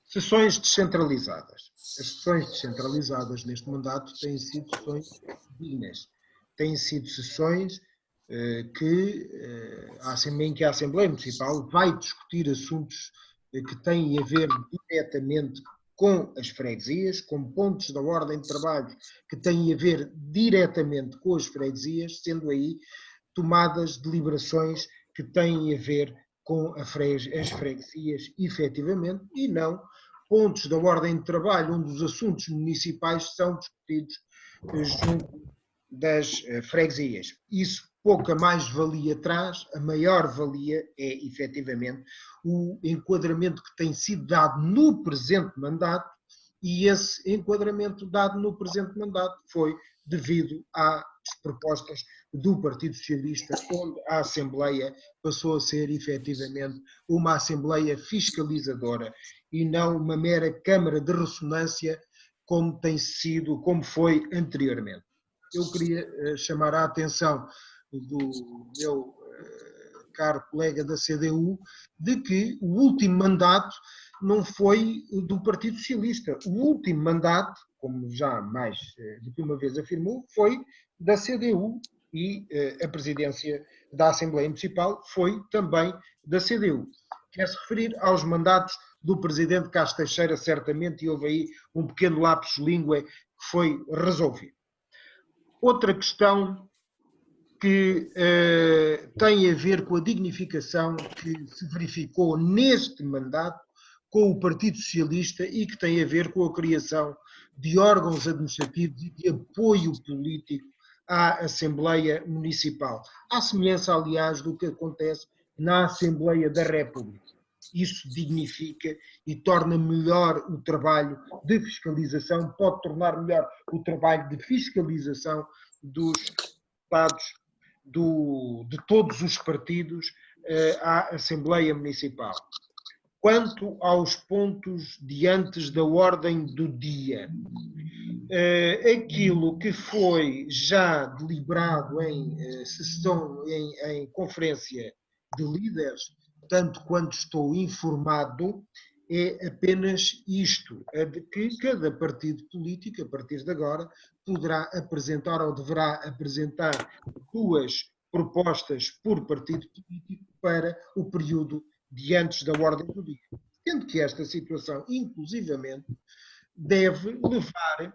Sessões descentralizadas. As sessões descentralizadas neste mandato têm sido sessões dignas. Têm sido sessões em que a Assembleia Municipal vai discutir assuntos que têm a ver diretamente com as freguesias, com pontos da ordem de trabalho que têm a ver diretamente com as freguesias, sendo aí tomadas deliberações que têm a ver com as freguesias efetivamente e não pontos da ordem de trabalho onde os assuntos municipais são discutidos junto das freguesias. Isso pouca mais valia traz, a maior valia é efetivamente o enquadramento que tem sido dado no presente mandato, e esse enquadramento dado no presente mandato foi devido às propostas do Partido Socialista, onde a Assembleia passou a ser efetivamente uma Assembleia fiscalizadora e não uma mera Câmara de Ressonância como tem sido, como foi anteriormente. Eu queria chamar a atenção do meu caro colega da CDU de que o último mandato não foi do Partido Socialista. O último mandato, como já mais do que uma vez afirmou, foi da CDU e a presidência da Assembleia Municipal foi também da CDU. Quer-se referir aos mandatos do presidente Castro Teixeira, certamente, e houve aí um pequeno lapsus língua que foi resolvido. Outra questão que tem a ver com a dignificação que se verificou neste mandato com o Partido Socialista e que tem a ver com a criação de órgãos administrativos e de apoio político à Assembleia Municipal, à semelhança, aliás, do que acontece na Assembleia da República. Isso dignifica e torna melhor o trabalho de fiscalização, pode tornar melhor o trabalho de fiscalização dos deputados de todos os partidos à Assembleia Municipal. Quanto aos pontos de antes da ordem do dia, aquilo que foi já deliberado em sessão, em conferência de líderes, tanto quanto estou informado, é apenas isto, de que cada partido político, a partir de agora, poderá apresentar ou deverá apresentar 2 propostas por partido político para o período de antes da ordem do dia. Sendo que esta situação, inclusivamente, deve levar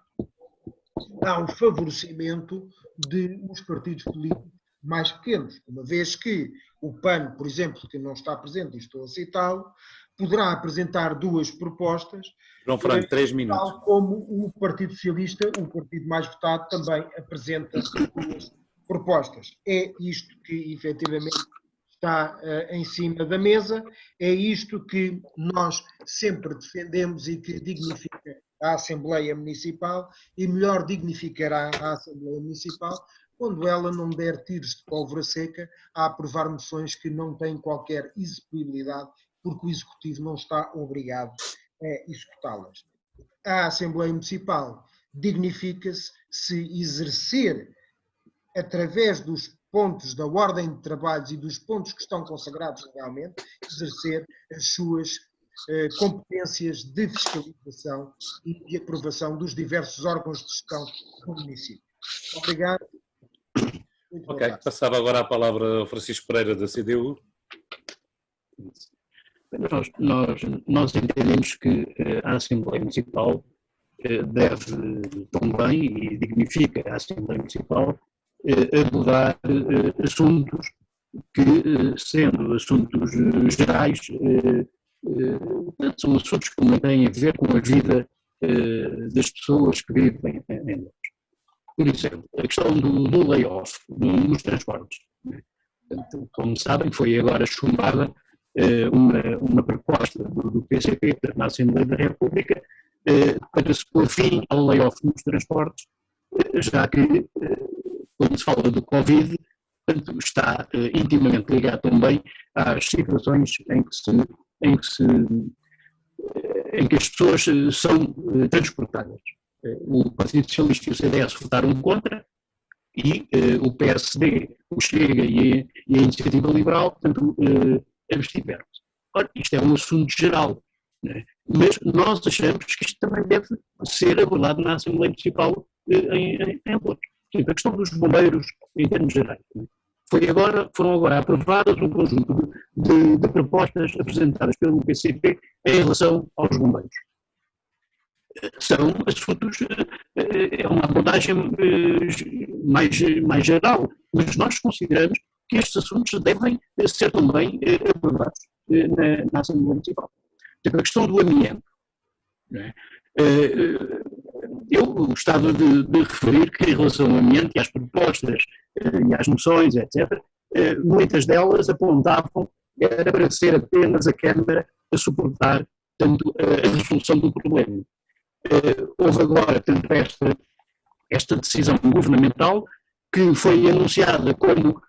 ao favorecimento dos partidos políticos mais pequenos, uma vez que o PAN, por exemplo, que não está presente, e estou a citá-lo, poderá apresentar 2 propostas,
João Franco, 3 minutos.
tal como o Partido Socialista, o partido mais votado, também apresenta 2 propostas. É isto que, efetivamente, está em cima da mesa, é isto que nós sempre defendemos e que dignifica a Assembleia Municipal e melhor dignificará a Assembleia Municipal quando ela não der tiros de pólvora seca a aprovar moções que não têm qualquer execuibilidade, porque o Executivo não está obrigado a executá-las. A Assembleia Municipal dignifica-se se exercer, através dos pontos da ordem de trabalhos e dos pontos que estão consagrados legalmente, exercer as suas competências de fiscalização e de aprovação dos diversos órgãos de gestão do município. Obrigado.
Ok, passava agora a palavra ao Francisco Pereira, da CDU.
Nós entendemos que a Assembleia Municipal deve também, e dignifica a Assembleia Municipal, abordar assuntos que, sendo assuntos gerais, são assuntos que não têm a ver com a vida das pessoas que vivem em nós. Por exemplo, a questão do layoff nos transportes. Portanto, como sabem, foi agora chumbada uma proposta do PCP na Assembleia da República para se pôr fim ao layoff nos transportes, já que, quando se fala do Covid, portanto, está intimamente ligado também às situações em que as pessoas são transportadas. O Partido Socialista e o CDS votaram contra e o PSD, o Chega e a Iniciativa Liberal, portanto, abstiveram-se. Ora, isto é um assunto geral, né? Mas nós achamos que isto também deve ser abordado na Assembleia Municipal em Lourdes. A questão dos bombeiros em termos gerais. Né? Foram agora aprovadas um conjunto de propostas apresentadas pelo PCP em relação aos bombeiros. São assuntos, é uma abordagem mais geral, mas nós consideramos que estes assuntos devem ser também abordados na Assembleia Municipal. A questão do amianto. Né? Eu gostava de referir que, em relação ao amianto e às propostas e às moções, etc., muitas delas apontavam para ser apenas a Câmara a suportar, tanto, a resolução do problema. Houve agora, tanto, esta decisão governamental que foi anunciada como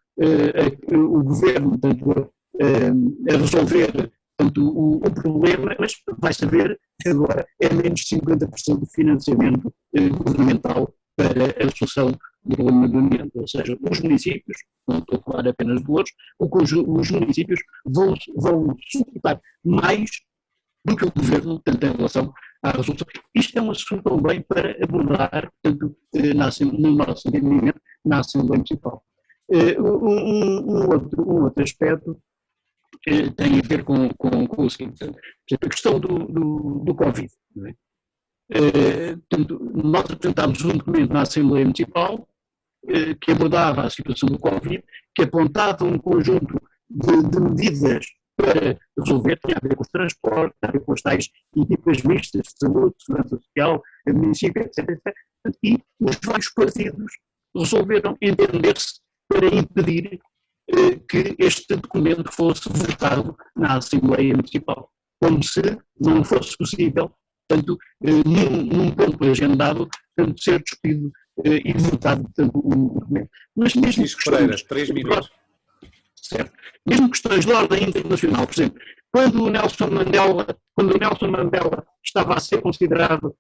o Governo, tanto, a resolver tanto, o problema, mas vai saber que agora é menos de 50% de financiamento governamental para a solução do problema do amianto. Ou seja, os municípios, não estou a falar apenas de outros, os municípios vão suportar mais do que o Governo, tanto em relação à resolução. Isto é um assunto também para abordar, portanto, no nosso entendimento, na Assembleia Municipal. Um outro aspecto tem a ver com o seguinte, a questão do Covid. Não é? Portanto, nós apresentámos um documento na Assembleia Municipal que abordava a situação do Covid, que apontava um conjunto de medidas para resolver, tem a ver com os transportes, tem a ver com as tais equipas mistas de saúde, segurança social, município, etc. E os vários partidos resolveram entender-se para impedir que este documento fosse votado na Assembleia Municipal, como se não fosse possível, portanto, num ponto agendado, portanto, ser discutido e votado, portanto, o documento. Mas mesmo
Francisco Pereira, 3 minutos.
Certo. Mesmo questões de ordem internacional, por exemplo, quando o Nelson Mandela estava a ser considerado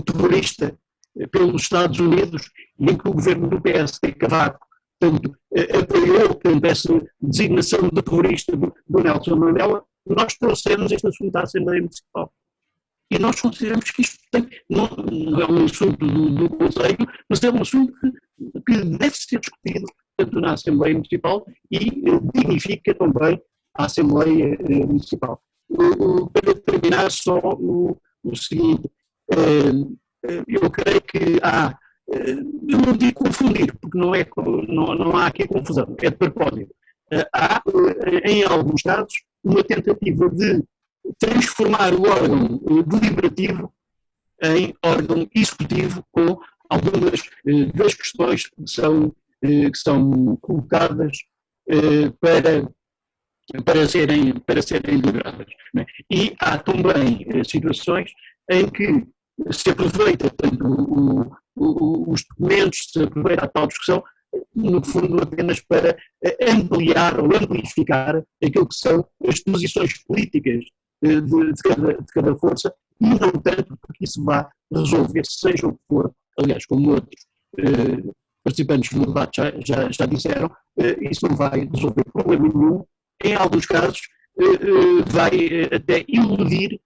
terrorista pelos Estados Unidos, e em que o governo do PSD, Cavaco, portanto, apoiou essa designação de terrorista do Nelson Mandela, nós trouxemos este assunto à Assembleia Municipal. E nós consideramos que isto não é um assunto do Conselho, mas é um assunto que deve ser discutido tanto na Assembleia Municipal e dignifica também a Assembleia Municipal. Para terminar, só o seguinte, eu creio que há, eu não digo confundir, porque não há aqui confusão, é de propósito. Há, em alguns casos, uma tentativa de transformar o órgão deliberativo em órgão executivo com algumas das questões que são colocadas para serem deliberadas. E há também situações em que se aproveita tanto os documentos, se aproveita a tal discussão, no fundo apenas para ampliar ou amplificar aquilo que são as posições políticas de cada força, e não tanto porque isso vá resolver, seja o que for, aliás, como outros participantes no debate já disseram, isso não vai resolver problema nenhum, em alguns casos vai até iludir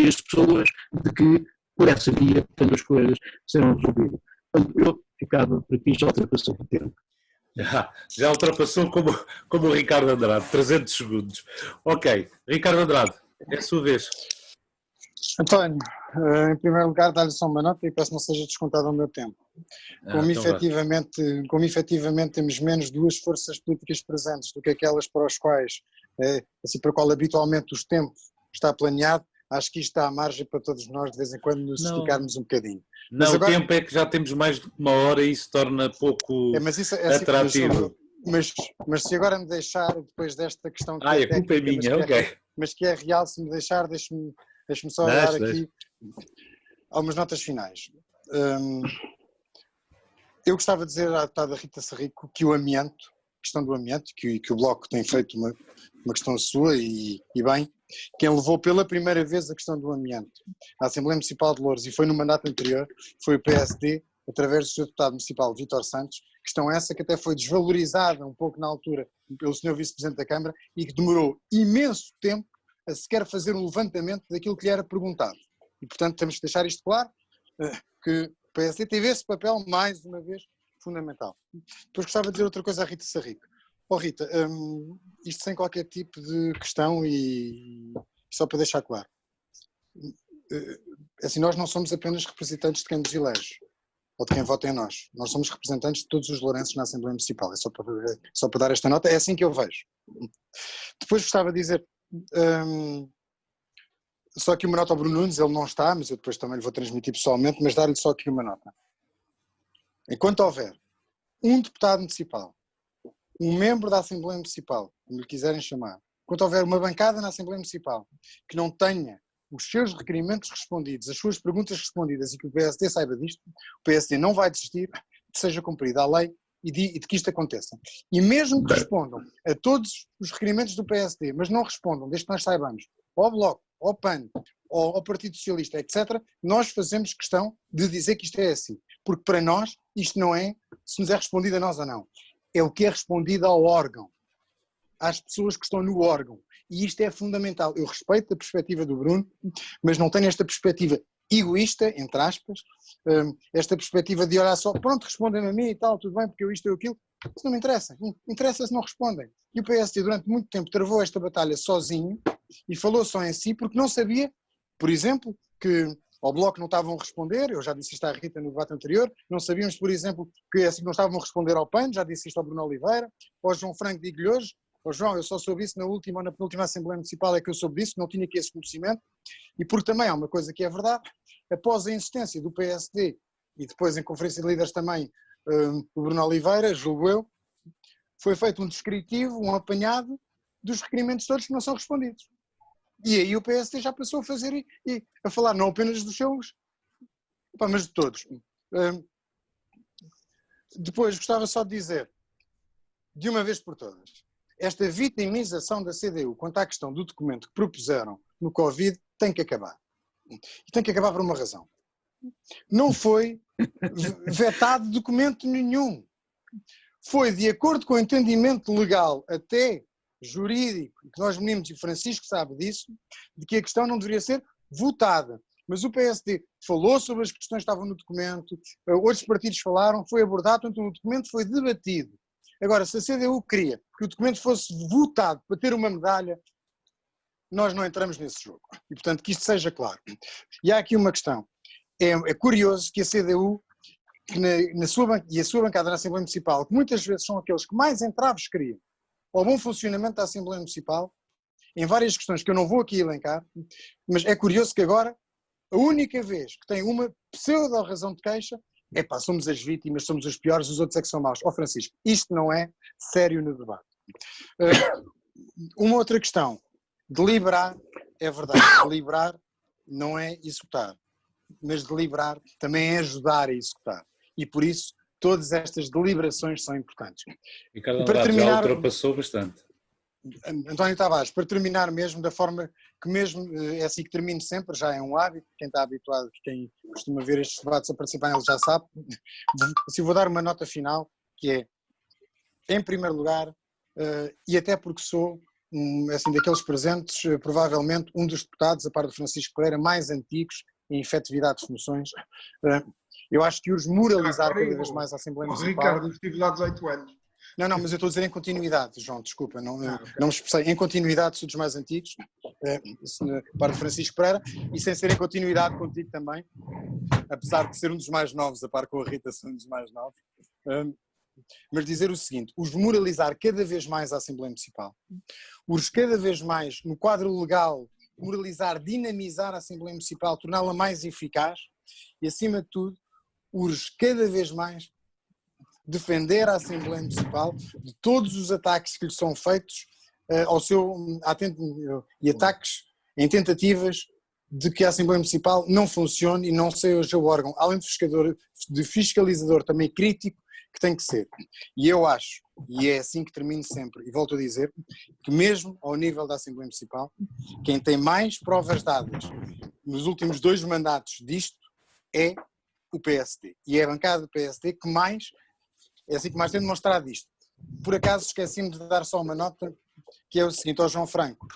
as pessoas de que por essa via, portanto, as coisas serão resolvidas. Portanto, eu ficava por aqui, já ultrapassou o tempo.
Já ultrapassou como o Ricardo Andrade, 300 segundos. Ok, Ricardo Andrade, é a sua vez.
António, em primeiro lugar, dá-lhe só uma nota e peço que não seja descontado o meu tempo. Como efetivamente temos menos duas forças políticas presentes do que aquelas para as quais, assim, para a qual habitualmente o tempo está planeado, acho que isto dá margem para todos nós de vez em quando nos esticarmos um bocadinho.
Não, agora, o tempo é que já temos mais do que uma hora e isso torna pouco atrativo.
Mas se agora me deixar, depois desta questão que
a culpa é minha, ok.
Mas que é real, se me deixar, deixe-me só olhar aqui algumas notas finais. Eu gostava de dizer à deputada Rita Sarrico que o amianto, a questão do amianto, que o Bloco tem feito uma questão sua e bem, quem levou pela primeira vez a questão do amianto à Assembleia Municipal de Loures e foi no mandato anterior, foi o PSD, através do seu deputado municipal Vítor Santos, questão essa que até foi desvalorizada um pouco na altura pelo Sr. Vice-Presidente da Câmara e que demorou imenso tempo a sequer fazer um levantamento daquilo que lhe era perguntado. E, portanto, temos que deixar isto claro, que o PSD teve esse papel, mais uma vez, fundamental. Depois gostava de dizer outra coisa à Rita Sarrico. Rita, isto sem qualquer tipo de questão e só para deixar claro, assim, nós não somos apenas representantes de quem nos elege, ou de quem vota em nós somos representantes de todos os lourenços na Assembleia Municipal, é só para dar esta nota, é assim que eu vejo. Depois gostava de dizer, só aqui uma nota ao Bruno Nunes, ele não está, mas eu depois também lhe vou transmitir pessoalmente, mas dar-lhe só aqui uma nota. Enquanto houver um deputado municipal, um membro da Assembleia Municipal, como lhe quiserem chamar, enquanto houver uma bancada na Assembleia Municipal que não tenha os seus requerimentos respondidos, as suas perguntas respondidas e que o PSD saiba disto, o PSD não vai desistir de seja cumprida a lei e de que isto aconteça. E mesmo que respondam a todos os requerimentos do PSD, mas não respondam, desde que nós saibamos, ao Bloco, ao PAN, ao Partido Socialista, etc., nós fazemos questão de dizer que isto é assim. Porque para nós isto não é se nos é respondido a nós ou não. É o que é respondido ao órgão, às pessoas que estão no órgão. E isto é fundamental. Eu respeito a perspectiva do Bruno, mas não tenho esta perspectiva egoísta, entre aspas, esta perspectiva de olhar só, pronto, respondem a mim e tal, tudo bem, porque eu isto ou aquilo, isso não me interessa, interessa se não respondem. E o PSD durante muito tempo travou esta batalha sozinho e falou só em si porque não sabia, por exemplo, que ao Bloco não estavam a responder, eu já disse isto à Rita no debate anterior, não sabíamos, por exemplo, que assim não estavam a responder ao PAN, já disse isto ao Bruno Oliveira, ao João Franco, digo-lhe hoje, João, eu só soube isso na última ou na penúltima Assembleia Municipal é que eu soube disso, não tinha aqui esse conhecimento, e porque também há uma coisa que é verdade, após a insistência do PSD e depois em conferência de líderes também o Bruno Oliveira, julgo eu, foi feito um descritivo, um apanhado dos requerimentos todos que não são respondidos. E aí o PSD já passou a fazer e a falar não apenas dos seus, mas de todos. Depois gostava só de dizer, de uma vez por todas, esta vitimização da CDU quanto à questão do documento que propuseram no Covid tem que acabar. E tem que acabar por uma razão. Não foi vetado documento nenhum. Foi de acordo com o entendimento legal, até jurídico, que nós venimos, e o Francisco sabe disso, de que a questão não deveria ser votada. Mas o PSD falou sobre as questões que estavam no documento, outros partidos falaram, foi abordado, portanto o documento foi debatido. Agora, se a CDU queria que o documento fosse votado para ter uma medalha, nós não entramos nesse jogo. E, portanto, que isto seja claro. E há aqui uma questão. É curioso que a CDU e a sua bancada na Assembleia Municipal, que muitas vezes são aqueles que mais entraves criam ao bom funcionamento da Assembleia Municipal, em várias questões que eu não vou aqui elencar, mas é curioso que agora, a única vez que tem uma pseudo-razão de queixa, somos as vítimas, somos os piores, os outros é que são maus. Francisco, isto não é sério no debate. Uma outra questão, deliberar, é verdade, deliberar não é executar, mas deliberar também é ajudar a executar. E por isso, todas estas deliberações são importantes.
Ricardo Andrade já ultrapassou bastante.
António Tavares, para terminar mesmo da forma que mesmo, é assim que termino sempre, já é um hábito, quem está habituado, quem costuma ver estes debates a participar neles já sabe, assim, vou dar uma nota final, que é, em primeiro lugar, e até porque sou, assim, daqueles presentes, provavelmente um dos deputados, a par do Francisco Pereira, mais antigos em efetividade de funções, eu acho que urge moralizar cada vez mais a Assembleia Municipal.
Ricardo, eu estive lá 18 anos.
Não, mas eu estou a dizer em continuidade, João, desculpa, não me expressei. Em continuidade, sou dos mais antigos, para o Francisco Pereira, e sem ser em continuidade contigo também, apesar de ser um dos mais novos, a par com a Rita, sou um dos mais novos. Mas dizer o seguinte, os moralizar cada vez mais a Assembleia Municipal, os cada vez mais, no quadro legal, moralizar, dinamizar a Assembleia Municipal, torná-la mais eficaz e, acima de tudo, urge cada vez mais defender a Assembleia Municipal de todos os ataques que lhe são feitos e ataques em tentativas de que a Assembleia Municipal não funcione e não seja o órgão, além de fiscalizador também crítico, que tem que ser. E eu acho, e é assim que termino sempre, e volto a dizer, que mesmo ao nível da Assembleia Municipal, quem tem mais provas dadas nos últimos 2 mandatos disto é o PSD. E é a bancada do PSD que mais tem demonstrado isto. Por acaso esqueci-me de dar só uma nota, que é o seguinte, ao João Franco.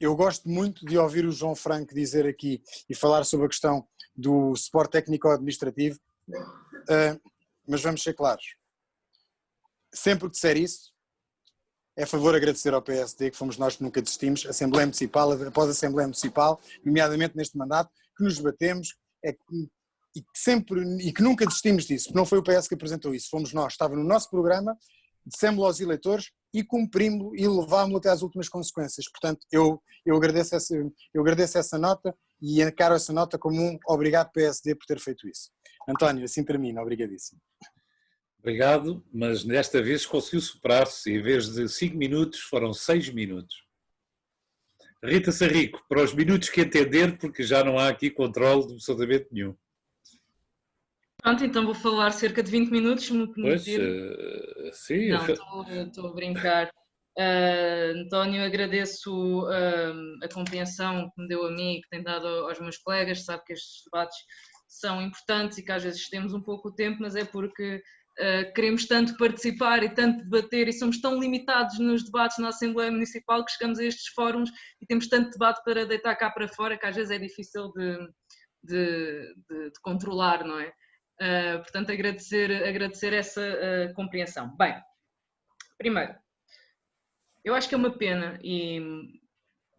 Eu gosto muito de ouvir o João Franco dizer aqui e falar sobre a questão do suporte técnico-administrativo, mas vamos ser claros. Sempre que disser isso, é a favor de agradecer ao PSD, que fomos nós que nunca desistimos, Assembleia Municipal, após a Assembleia Municipal, nomeadamente neste mandato, que nos batemos, e que nunca desistimos disso, porque não foi o PS que apresentou isso, fomos nós, estava no nosso programa, dissemos-lo aos eleitores e cumprimos-lo e levámos-lo até às últimas consequências. Portanto, eu agradeço essa nota e encaro essa nota como um obrigado PSD por ter feito isso. António, assim termina, obrigadíssimo.
Obrigado, mas desta vez conseguiu superar-se, em vez de 5 minutos foram 6 minutos. Rita Sarrico, para os minutos que entender, porque já não há aqui controle de absolutamente nenhum.
Pronto, então vou falar cerca de 20 minutos, se me permitir.
Pois, sim.
Não, estou a brincar. António, agradeço a compreensão que me deu a mim e que tem dado aos meus colegas. Sabe que estes debates são importantes e que às vezes temos um pouco de tempo, mas é porque queremos tanto participar e tanto debater e somos tão limitados nos debates na Assembleia Municipal que chegamos a estes fóruns e temos tanto debate para deitar cá para fora que às vezes é difícil de controlar, não é? Portanto, agradecer essa compreensão. Bem, primeiro, eu acho que é uma pena e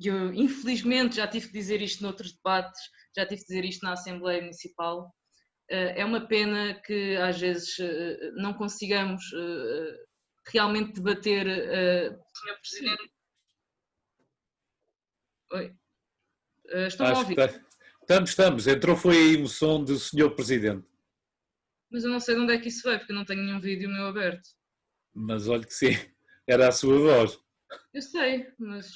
eu infelizmente já tive que dizer isto noutros debates, já tive que dizer isto na Assembleia Municipal, é uma pena que às vezes não consigamos realmente debater. Sr. Presidente. Oi. Estão-me a ouvir?
Estamos. Entrou foi a emoção do Sr. Presidente.
Mas eu não sei de onde é que isso veio, porque eu não tenho nenhum vídeo meu aberto.
Mas olha que sim, era a sua voz.
Eu sei, mas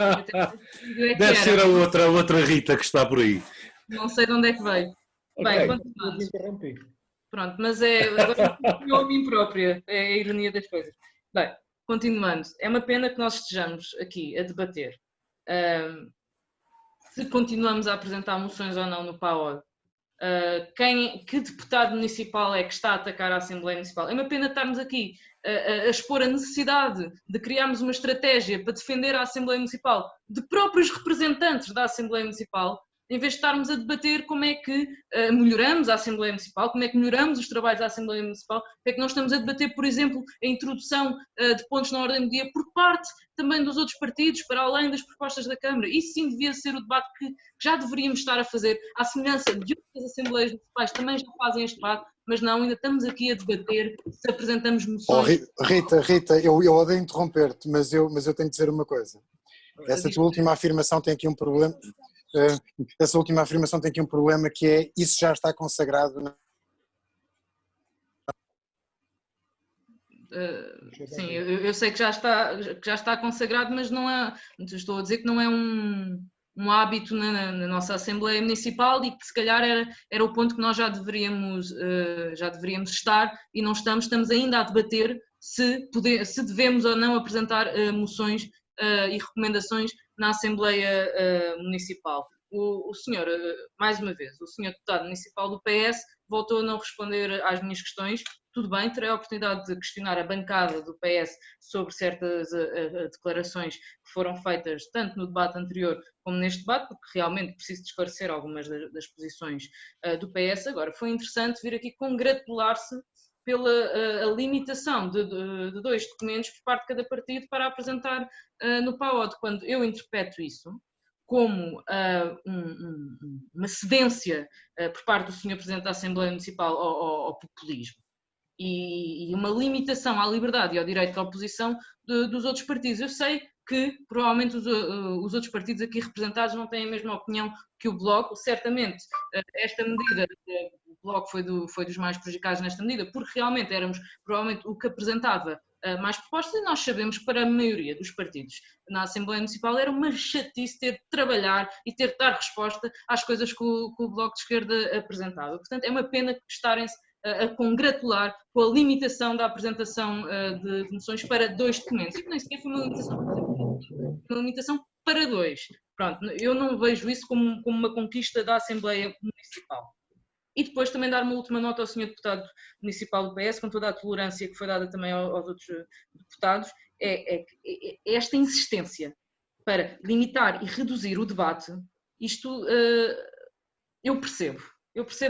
deve ser a outra Rita que está por aí.
Não sei de onde é que veio. Bem, continuando. Pronto, mas agora eu a mim própria, é a ironia das coisas. Bem, continuando, é uma pena que nós estejamos aqui a debater se continuamos a apresentar moções ou não no PAOD. Que deputado municipal é que está a atacar a Assembleia Municipal? É uma pena estarmos aqui a expor a necessidade de criarmos uma estratégia para defender a Assembleia Municipal de próprios representantes da Assembleia Municipal, em vez de estarmos a debater como é que melhoramos a Assembleia Municipal, como é que melhoramos os trabalhos da Assembleia Municipal, é que nós estamos a debater, por exemplo, a introdução de pontos na ordem do dia por parte também dos outros partidos, para além das propostas da Câmara. Isso sim devia ser o debate que já deveríamos estar a fazer, à semelhança de outras Assembleias Municipais também já fazem este debate, mas não, ainda estamos aqui a debater se apresentamos moções.
Rita, eu odeio interromper-te, mas eu tenho de dizer uma coisa. Essa tua última afirmação tem aqui um problema. Essa última afirmação tem aqui um problema, que é: isso já está consagrado
sim, eu sei que já está consagrado, mas não é, estou a dizer que não é um hábito na nossa Assembleia Municipal e que se calhar era o ponto que nós já deveríamos estar e não estamos ainda a debater se devemos ou não apresentar moções e recomendações na Assembleia Municipal. O senhor, mais uma vez, o senhor deputado municipal do PS voltou a não responder às minhas questões. Tudo bem, terei a oportunidade de questionar a bancada do PS sobre certas declarações que foram feitas tanto no debate anterior como neste debate, porque realmente preciso de esclarecer algumas das posições do PS. Agora, foi interessante vir aqui congratular-se pela limitação de 2 documentos por parte de cada partido para apresentar no PAOD. Quando eu interpreto isso como uma cedência por parte do Sr. Presidente da Assembleia Municipal ao populismo e uma limitação à liberdade e ao direito da oposição dos outros partidos. Eu sei que provavelmente os outros partidos aqui representados não têm a mesma opinião que o Bloco. Certamente esta medida, o Bloco foi dos mais prejudicados nesta medida, porque realmente éramos provavelmente o que apresentava mais propostas, e nós sabemos que para a maioria dos partidos na Assembleia Municipal era uma chatice ter de trabalhar e ter de dar resposta às coisas que o Bloco de Esquerda apresentava. Portanto, é uma pena estarem-se a congratular com a limitação da apresentação de moções para 2 documentos. E nem sequer foi uma limitação para 2. Pronto, eu não vejo isso como uma conquista da Assembleia Municipal. E depois também dar uma última nota ao Sr. Deputado Municipal do PS, com toda a tolerância que foi dada também aos outros deputados, é esta insistência para limitar e reduzir o debate. Isto eu percebo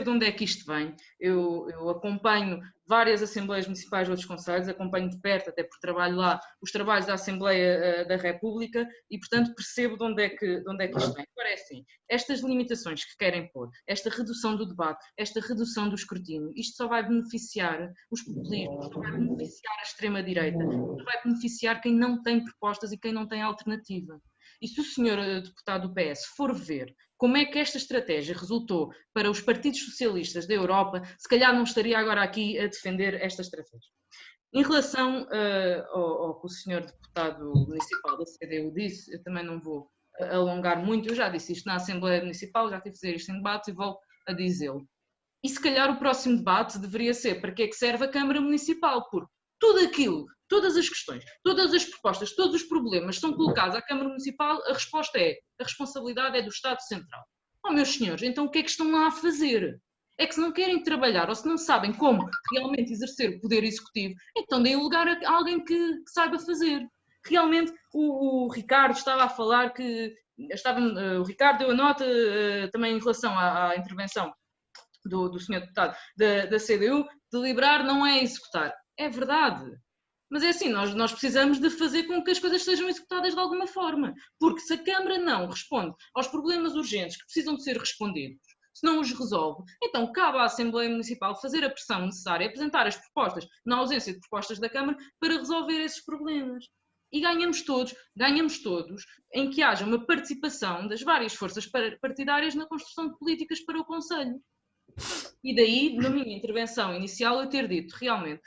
de onde é que isto vem. Eu acompanho várias Assembleias Municipais de outros concelhos, acompanho de perto, até porque trabalho lá, os trabalhos da Assembleia da República e, portanto, percebo de onde é que isto vem. Agora é assim, estas limitações que querem pôr, esta redução do debate, esta redução do escrutínio, isto só vai beneficiar os populismos, só vai beneficiar a extrema-direita, só vai beneficiar quem não tem propostas e quem não tem alternativa. E se o senhor deputado do PS for ver como é que esta estratégia resultou para os partidos socialistas da Europa, se calhar não estaria agora aqui a defender esta estratégia. Em relação ao que o senhor deputado municipal da CDU disse, eu também não vou alongar muito, eu já disse isto na Assembleia Municipal, já tive que dizer isto em debate e volto a dizê-lo. E se calhar o próximo debate deveria ser para que é que serve a Câmara Municipal, porque tudo aquilo, todas as questões, todas as propostas, todos os problemas são colocados à Câmara Municipal, a resposta é: a responsabilidade é do Estado Central. Oh, meus senhores, então o que é que estão lá a fazer? É que se não querem trabalhar ou se não sabem como realmente exercer o poder executivo, então deem lugar a alguém que saiba fazer. Realmente, o Ricardo estava a falar que... o Ricardo deu a nota também em relação à intervenção do senhor deputado da CDU, deliberar não é executar. É verdade. Mas é assim, nós precisamos de fazer com que as coisas sejam executadas de alguma forma. Porque se a Câmara não responde aos problemas urgentes que precisam de ser respondidos, se não os resolve, então cabe à Assembleia Municipal fazer a pressão necessária, apresentar as propostas, na ausência de propostas da Câmara, para resolver esses problemas. E ganhamos todos, em que haja uma participação das várias forças partidárias na construção de políticas para o Conselho. E daí, na minha intervenção inicial, eu ter dito realmente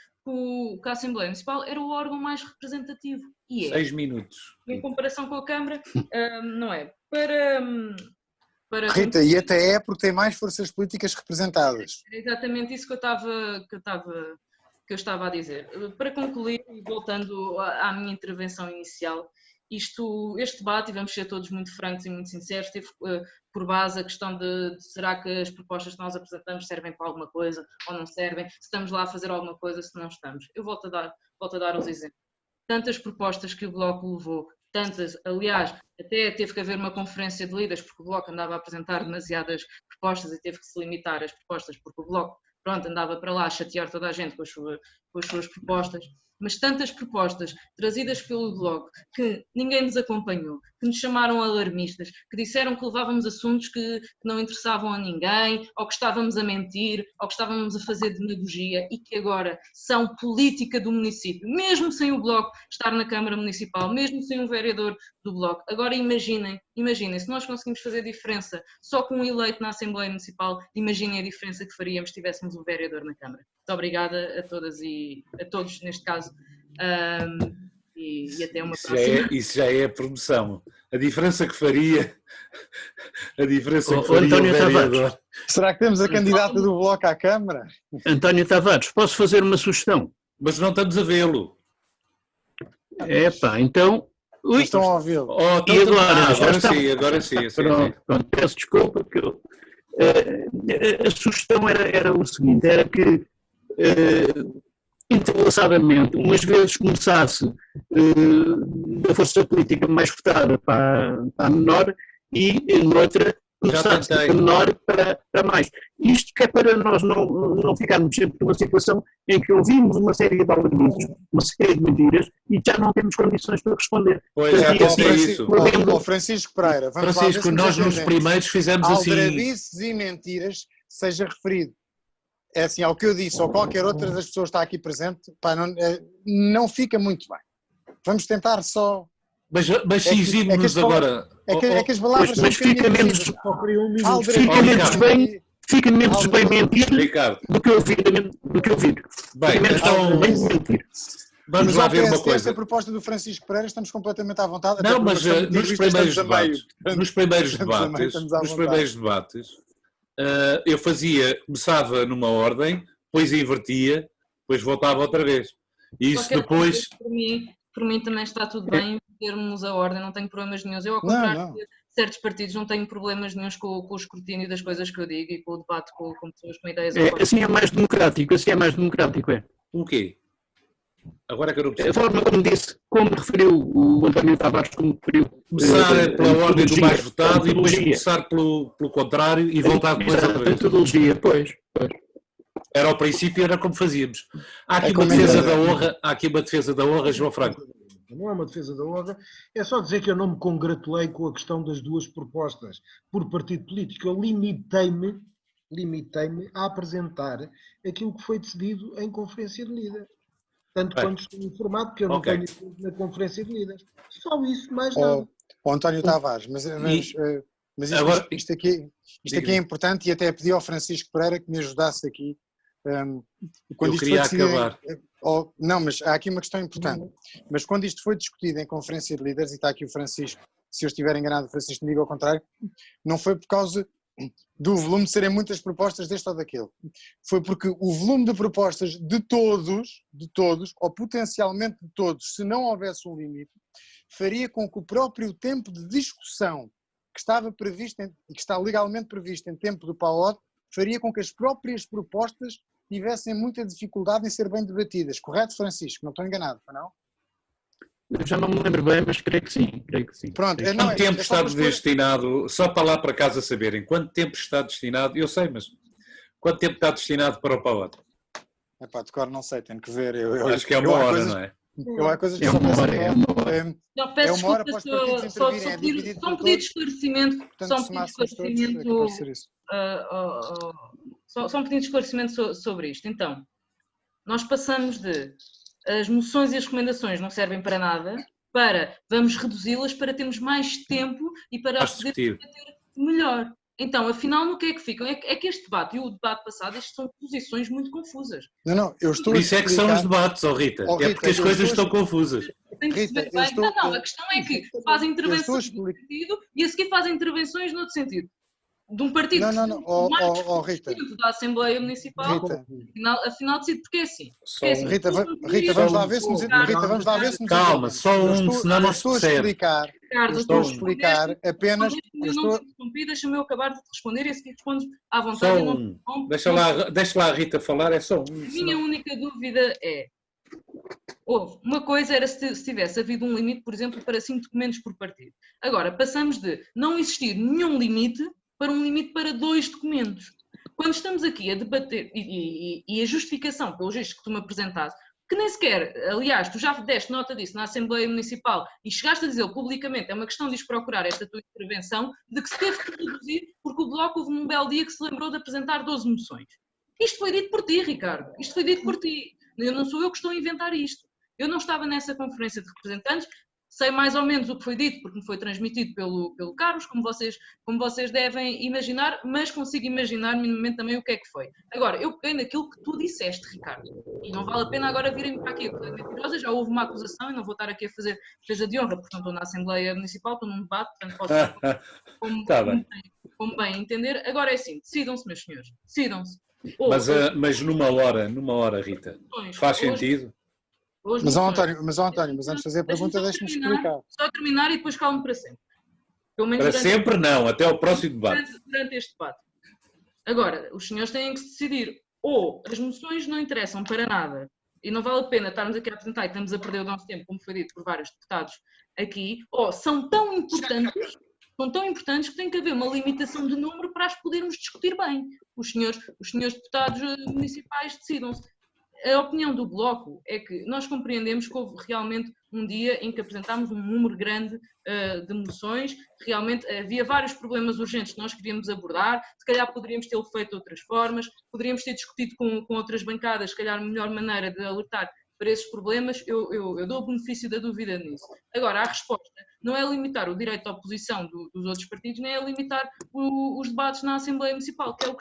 que a Assembleia Municipal era o órgão mais representativo. E é.
6 minutos.
Em comparação com a Câmara, não é. Para
Rita, e até é porque tem mais forças políticas representadas.
É exatamente isso que eu estava a dizer. Para concluir, e voltando à minha intervenção inicial, este debate, e vamos ser todos muito francos e muito sinceros, teve por base a questão de será que as propostas que nós apresentamos servem para alguma coisa ou não servem, se estamos lá a fazer alguma coisa, se não estamos. Eu volto a dar os exemplos. Tantas propostas que o Bloco levou, tantas, aliás, até teve que haver uma conferência de líderes porque o Bloco andava a apresentar demasiadas propostas e teve que se limitar às propostas porque o Bloco, andava para lá a chatear toda a gente com as suas propostas. Mas tantas propostas trazidas pelo Bloco que ninguém nos acompanhou, que nos chamaram alarmistas, que disseram que levávamos assuntos que não interessavam a ninguém, ou que estávamos a mentir, ou que estávamos a fazer demagogia e que agora são política do município, mesmo sem o Bloco estar na Câmara Municipal, mesmo sem um vereador do Bloco. Agora imaginem, se nós conseguimos fazer diferença só com um eleito na Assembleia Municipal, imaginem a diferença que faríamos se tivéssemos um vereador na Câmara. Muito obrigada a todas e a todos neste caso. E até uma próxima.
Isso já é a promoção. A diferença que faria o
António
vereador.
Tavares.
Será que temos a candidata do Bloco à Câmara?
António Tavares, posso fazer uma sugestão?
Mas não estamos a vê-lo.
Então...
Ui, estão a ouvi-lo.
E
Agora sim.
Pronto, peço desculpa, porque a sugestão era o seguinte, era que entrelaçadamente, umas vezes começasse da força política mais votada para a menor e noutra começasse da menor para mais. Isto que é para nós não ficarmos sempre numa situação em que ouvimos uma série de alarmismos, uma série de mentiras e já não temos condições para responder.
Pois, já é isso.
Francisco Pereira, vamos
Francisco, nós nos primeiros fizemos assim.
Aldrabices e mentiras seja referido. É assim, ao que eu disse, ou qualquer outra das pessoas que está aqui presente, pá, não fica muito bem. Vamos tentar só...
Mas exigimos-nos agora...
É que as palavras
mas
são
fica menos bem mentir do que ouvir.
Bem, então... Vamos lá ver uma coisa.
A proposta do Francisco Pereira, estamos completamente à vontade.
Não, mas nos primeiros debates, eu começava numa ordem, depois invertia, depois voltava outra vez. E isso depois...
Por mim também está tudo bem termos a ordem, não tenho problemas nenhums. Eu, ao contrário de certos partidos, não tenho problemas nenhums com o escrutínio das coisas que eu digo e com o debate com pessoas com ideias.
Assim é mais democrático, é.
O quê? Agora que eu não percebo.
A forma como referiu o António Tavares,
começar pela ordem do mais votado e depois começar pelo contrário e voltar depois outra vez.
Metodologia, pois.
Era ao princípio, era como fazíamos. Há aqui uma defesa da honra, João Franco.
Não é uma defesa da honra, é só dizer que eu não me congratulei com a questão das duas propostas por partido político. Eu limitei-me a apresentar aquilo que foi decidido em conferência de líderes. Tanto quanto estou informado, que eu não tenho na conferência de líderes. Só isso, mais nada.
António Tavares, mas isto aqui é importante e até pedi ao Francisco Pereira que me ajudasse aqui.
Quando eu queria acabar.
Não, mas há aqui uma questão importante. Mas quando isto foi discutido em conferência de líderes, e está aqui o Francisco, se eu estiver enganado, o Francisco me diga ao contrário, não foi por causa do volume de serem muitas propostas deste ou daquele. Foi porque o volume de propostas de todos, ou potencialmente de todos, se não houvesse um limite, faria com que o próprio tempo de discussão que estava previsto e que está legalmente previsto em tempo do PAOD, faria com que as próprias propostas tivessem muita dificuldade em ser bem debatidas. Correto, Francisco? Não estou enganado, não?
Eu já não me lembro bem, mas creio que sim.
Pronto,
quanto tempo está destinado, só para lá para casa saberem, quanto tempo está destinado, eu sei, mas Quanto tempo está destinado para o Power?
Epá, de cor não sei, tenho que ver.
Acho que é uma hora, não é?
Há coisas que
É uma hora, é uma hora.
Não, peço
É uma hora
desculpa,
para os partidos
só
intervirem, é dividido
só um
por
pedido de
todos.
esclarecimento,
Portanto,
só um
se
pedido de
máximos todos, é
esclarecimento,
capaz de ser isso.
só um pedido de esclarecimento sobre isto. Então, nós passamos de as moções e as recomendações não servem para nada, para vamos reduzi-las para termos mais tempo e para
Vais
as podermos
discutir.
debater melhor. Então, afinal, no que é que ficam? É que este debate e o debate passado, isto são posições muito confusas.
Não, eu estou
Por
a
isso é que são os
explicar.
debates, Rita.
Oh,
É
Rita,
porque as
eu
coisas
estou
estão confusas.
Tem que
Rita,
perceber
eu
bem.
estou-
Não, a questão é que fazem intervenções
explicar-
num sentido e a seguir fazem intervenções noutro sentido. De um partido
Não,
que mais
Rita.
da Assembleia Municipal,
Rita.
afinal decide porque é assim.
Só
É assim,
um.
Rita,
Rita,
vamos lá ver se nos
Calma,
entendemos.
só um, senão
Eu
não se
estou a
percebe.
explicar.
Ricardo,
Eu estou a
estou a
explicar apenas.
Eu não te interrompi, deixa-me eu acabar de te responder e a seguir respondes à vontade.
Só
Eu não te
um.
interrompo.
Deixa lá a Rita falar, é só um.
A minha
senão-
única dúvida é: uma coisa era se tivesse havido um limite, por exemplo, para 5 documentos por partido. Agora, passamos de não existir nenhum limite para um limite para 2 documentos. Quando estamos aqui a debater, e a justificação, pelos gestos que tu me apresentaste, que nem sequer, aliás, tu já deste nota disso na Assembleia Municipal e chegaste a dizer publicamente, é uma questão de ir procurar esta tua intervenção, de que se teve que reduzir porque o Bloco houve um belo dia que se lembrou de apresentar 12 moções. Isto foi dito por ti, Ricardo. Isto foi dito por ti. Não sou eu que estou a inventar isto. Eu não estava nessa conferência de representantes, sei mais ou menos o que foi dito, porque me foi transmitido pelo Carlos, como vocês devem imaginar, mas consigo imaginar minimamente também o que é que foi. Agora, eu peguei naquilo que tu disseste, Ricardo, e não vale a pena agora virem para aqui a coisa mentirosa, já houve uma acusação e não vou estar aqui a fazer defesa de honra, porque não estou na Assembleia Municipal, estou num debate, portanto posso estar
Tá bem.
como bem entender. Agora é assim, decidam-se, meus senhores, decidam-se.
Mas numa hora, Rita, faz sentido?
Mas, António, antes de fazer a pergunta, deixa-me explicar.
Só terminar e depois calmo para sempre. Pelo menos
Para sempre não, até ao próximo debate.
durante este debate. Agora, os senhores têm que se decidir. Ou as moções não interessam para nada e não vale a pena estarmos aqui a apresentar e estamos a perder o nosso tempo, como foi dito por vários deputados aqui, ou são tão importantes que tem que haver uma limitação de número para as podermos discutir bem. Os senhores deputados municipais decidam-se. A opinião do Bloco é que nós compreendemos que houve realmente um dia em que apresentámos um número grande de moções, realmente havia vários problemas urgentes que nós queríamos abordar, se calhar poderíamos tê-lo feito de outras formas, poderíamos ter discutido com outras bancadas, se calhar a melhor maneira de alertar para esses problemas, eu dou o benefício da dúvida nisso. Agora, a resposta não é limitar o direito à oposição dos outros partidos, nem é limitar os debates na Assembleia Municipal, que é o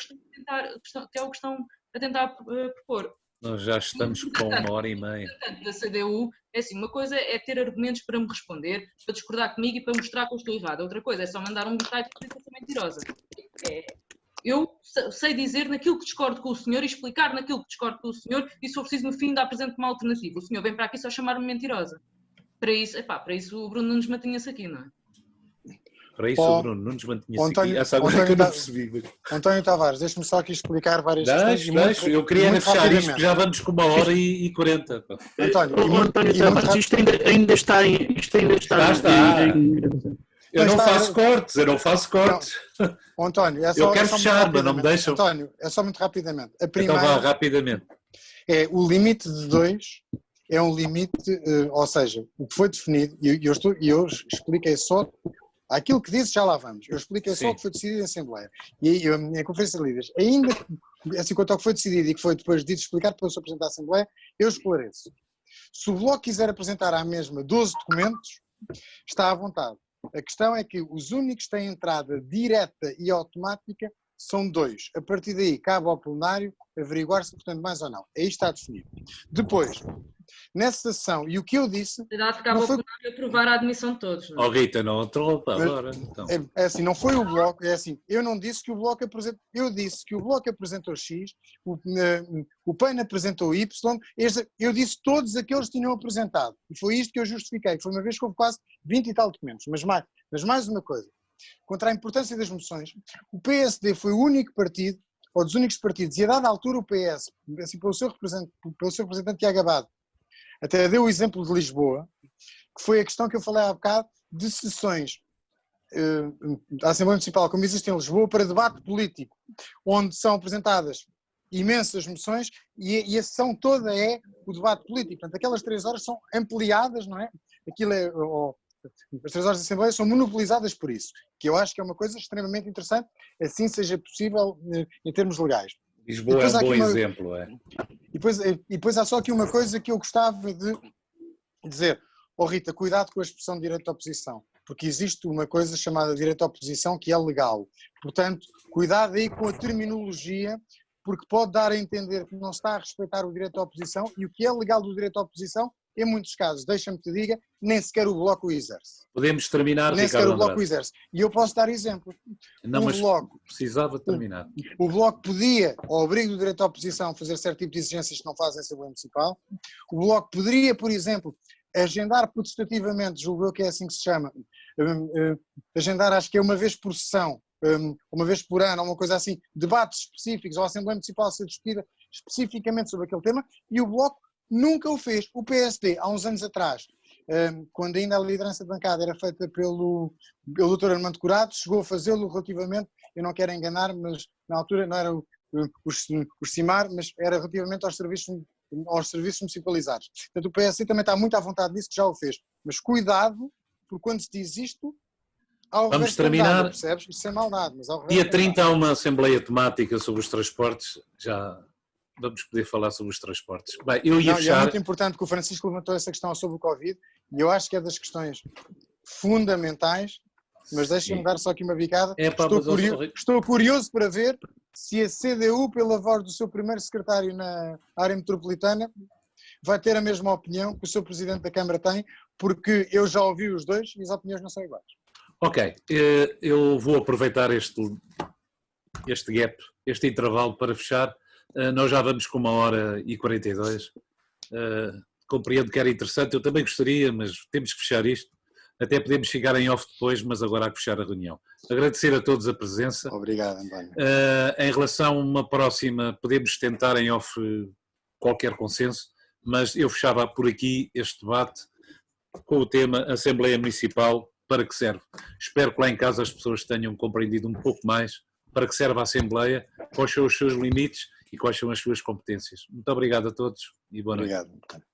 que estão a tentar propor.
Nós já estamos com 1h30.
Da CDU, é assim, uma coisa é ter argumentos para me responder, para discordar comigo e para mostrar que eu estou errado. Outra coisa é só mandar um bocado e dizer que eu sou mentirosa. Eu sei dizer naquilo que discordo com o senhor e explicar naquilo que discordo com o senhor e se for preciso no fim dar presente uma alternativa. O senhor vem para aqui só chamar-me mentirosa. Para isso o Bruno Nunes mantinha-se aqui, não é?
Para isso o Bruno Nunes mantinha-se aqui. Essa agora é que eu não percebi.
António Tavares, deixa-me só aqui explicar várias
Deixa. Eu queria fechar isto, porque já vamos com 1h40.
António,
Tavares, isto ainda está em...
Eu não faço cortes.
António,
eu quero fechar, mas não me deixam.
António, é só muito rapidamente. A
Então
primeira
vá, rapidamente.
É o limite de 2, é um limite, ou seja, o que foi definido, e eu expliquei só, aquilo que disse já lá vamos, eu expliquei só o que foi decidido em Assembleia. E a Conferência de Líderes, ainda assim quanto ao que foi decidido e que foi depois dito explicar depois de apresentar à Assembleia, eu esclareço. Se o Bloco quiser apresentar à mesma 12 documentos, está à vontade. A questão é que os únicos que têm entrada direta e automática são 2. A partir daí, cabe ao plenário averiguar se pretende mais ou não. Aí está definido. Depois, nessa sessão, e o que eu disse...
Cabe ao plenário aprovar a admissão de todos.
Não? Rita, não interrompa agora. Então.
É assim, não foi o Bloco, é assim, eu não disse que o Bloco apresentou... Eu disse que o Bloco apresentou X, o PAN apresentou Y, eu disse todos aqueles que tinham apresentado. E foi isto que eu justifiquei. Foi uma vez que houve quase 20 e tal documentos. Mas mais uma coisa. Contra a importância das moções, o PSD foi o único partido, ou dos únicos partidos, e a dada altura o PS, assim, pelo seu representante Tiago Abado, até deu o exemplo de Lisboa, que foi a questão que eu falei há bocado, de sessões a Assembleia Municipal, como existe em Lisboa, para debate político, onde são apresentadas imensas moções e a sessão toda é o debate político. Portanto, aquelas 3 horas são ampliadas, não é? As 3 horas de Assembleia são monopolizadas por isso, que eu acho que é uma coisa extremamente interessante, assim seja possível em termos legais.
Lisboa é um bom exemplo, é.
E depois há só aqui uma coisa que eu gostava de dizer. Rita, cuidado com a expressão de direito à oposição, porque existe uma coisa chamada direito à oposição que é legal. Portanto, cuidado aí com a terminologia, porque pode dar a entender que não está a respeitar o direito à oposição, e o que é legal do direito à oposição, em muitos casos, deixa-me te diga, nem sequer o Bloco o exerce.
Podemos terminar,
nem
Ricardo
sequer o Bloco
Andrade.
o exerce. E eu posso dar exemplo.
Não, mas precisava terminar.
O Bloco podia, ao abrigo do direito à oposição, fazer certo tipo de exigências que não faz a Assembleia Municipal. O Bloco poderia, por exemplo, agendar protestativamente, julgo eu que é assim que se chama, agendar, acho que é uma vez por sessão, uma vez por ano, uma coisa assim, debates específicos, ou a Assembleia Municipal a ser discutida especificamente sobre aquele tema, e o Bloco nunca o fez. O PSD, há uns anos atrás, quando ainda a liderança de bancada era feita pelo Dr. Armando Curado, chegou a fazê-lo relativamente, eu não quero enganar, mas na altura não era o CIMAR, mas era relativamente aos serviços municipalizados. Portanto, o PSD também está muito à vontade disso, que já o fez. Mas cuidado, porque quando se diz isto, ao
vamos terminar.
Percebes? Isso sem maldade, mas ao
Dia 30 há uma assembleia temática sobre os transportes, já vamos poder falar sobre os transportes. Bem, eu ia fechar...
É muito importante que o Francisco levantou essa questão sobre o Covid, e eu acho que é das questões fundamentais, mas deixa-me dar só aqui uma bicada. Estou curioso para ver se a CDU, pela voz do seu primeiro secretário na área metropolitana, vai ter a mesma opinião que o seu presidente da Câmara tem, porque eu já ouvi os dois e as opiniões não são iguais.
Ok, eu vou aproveitar este gap, este intervalo para fechar. Nós já vamos com 1h42. Compreendo que era interessante, eu também gostaria, mas temos que fechar isto. Até podemos chegar em off depois, mas agora há que fechar a reunião. Agradecer a todos a presença.
Obrigado, António.
Em relação a uma próxima, podemos tentar em off qualquer consenso, mas eu fechava por aqui este debate com o tema Assembleia Municipal, para que serve. Espero que lá em casa as pessoas tenham compreendido um pouco mais para que serve a Assembleia, quais são os seus limites e quais são as suas competências. Muito obrigado a todos e boa noite.
Obrigado.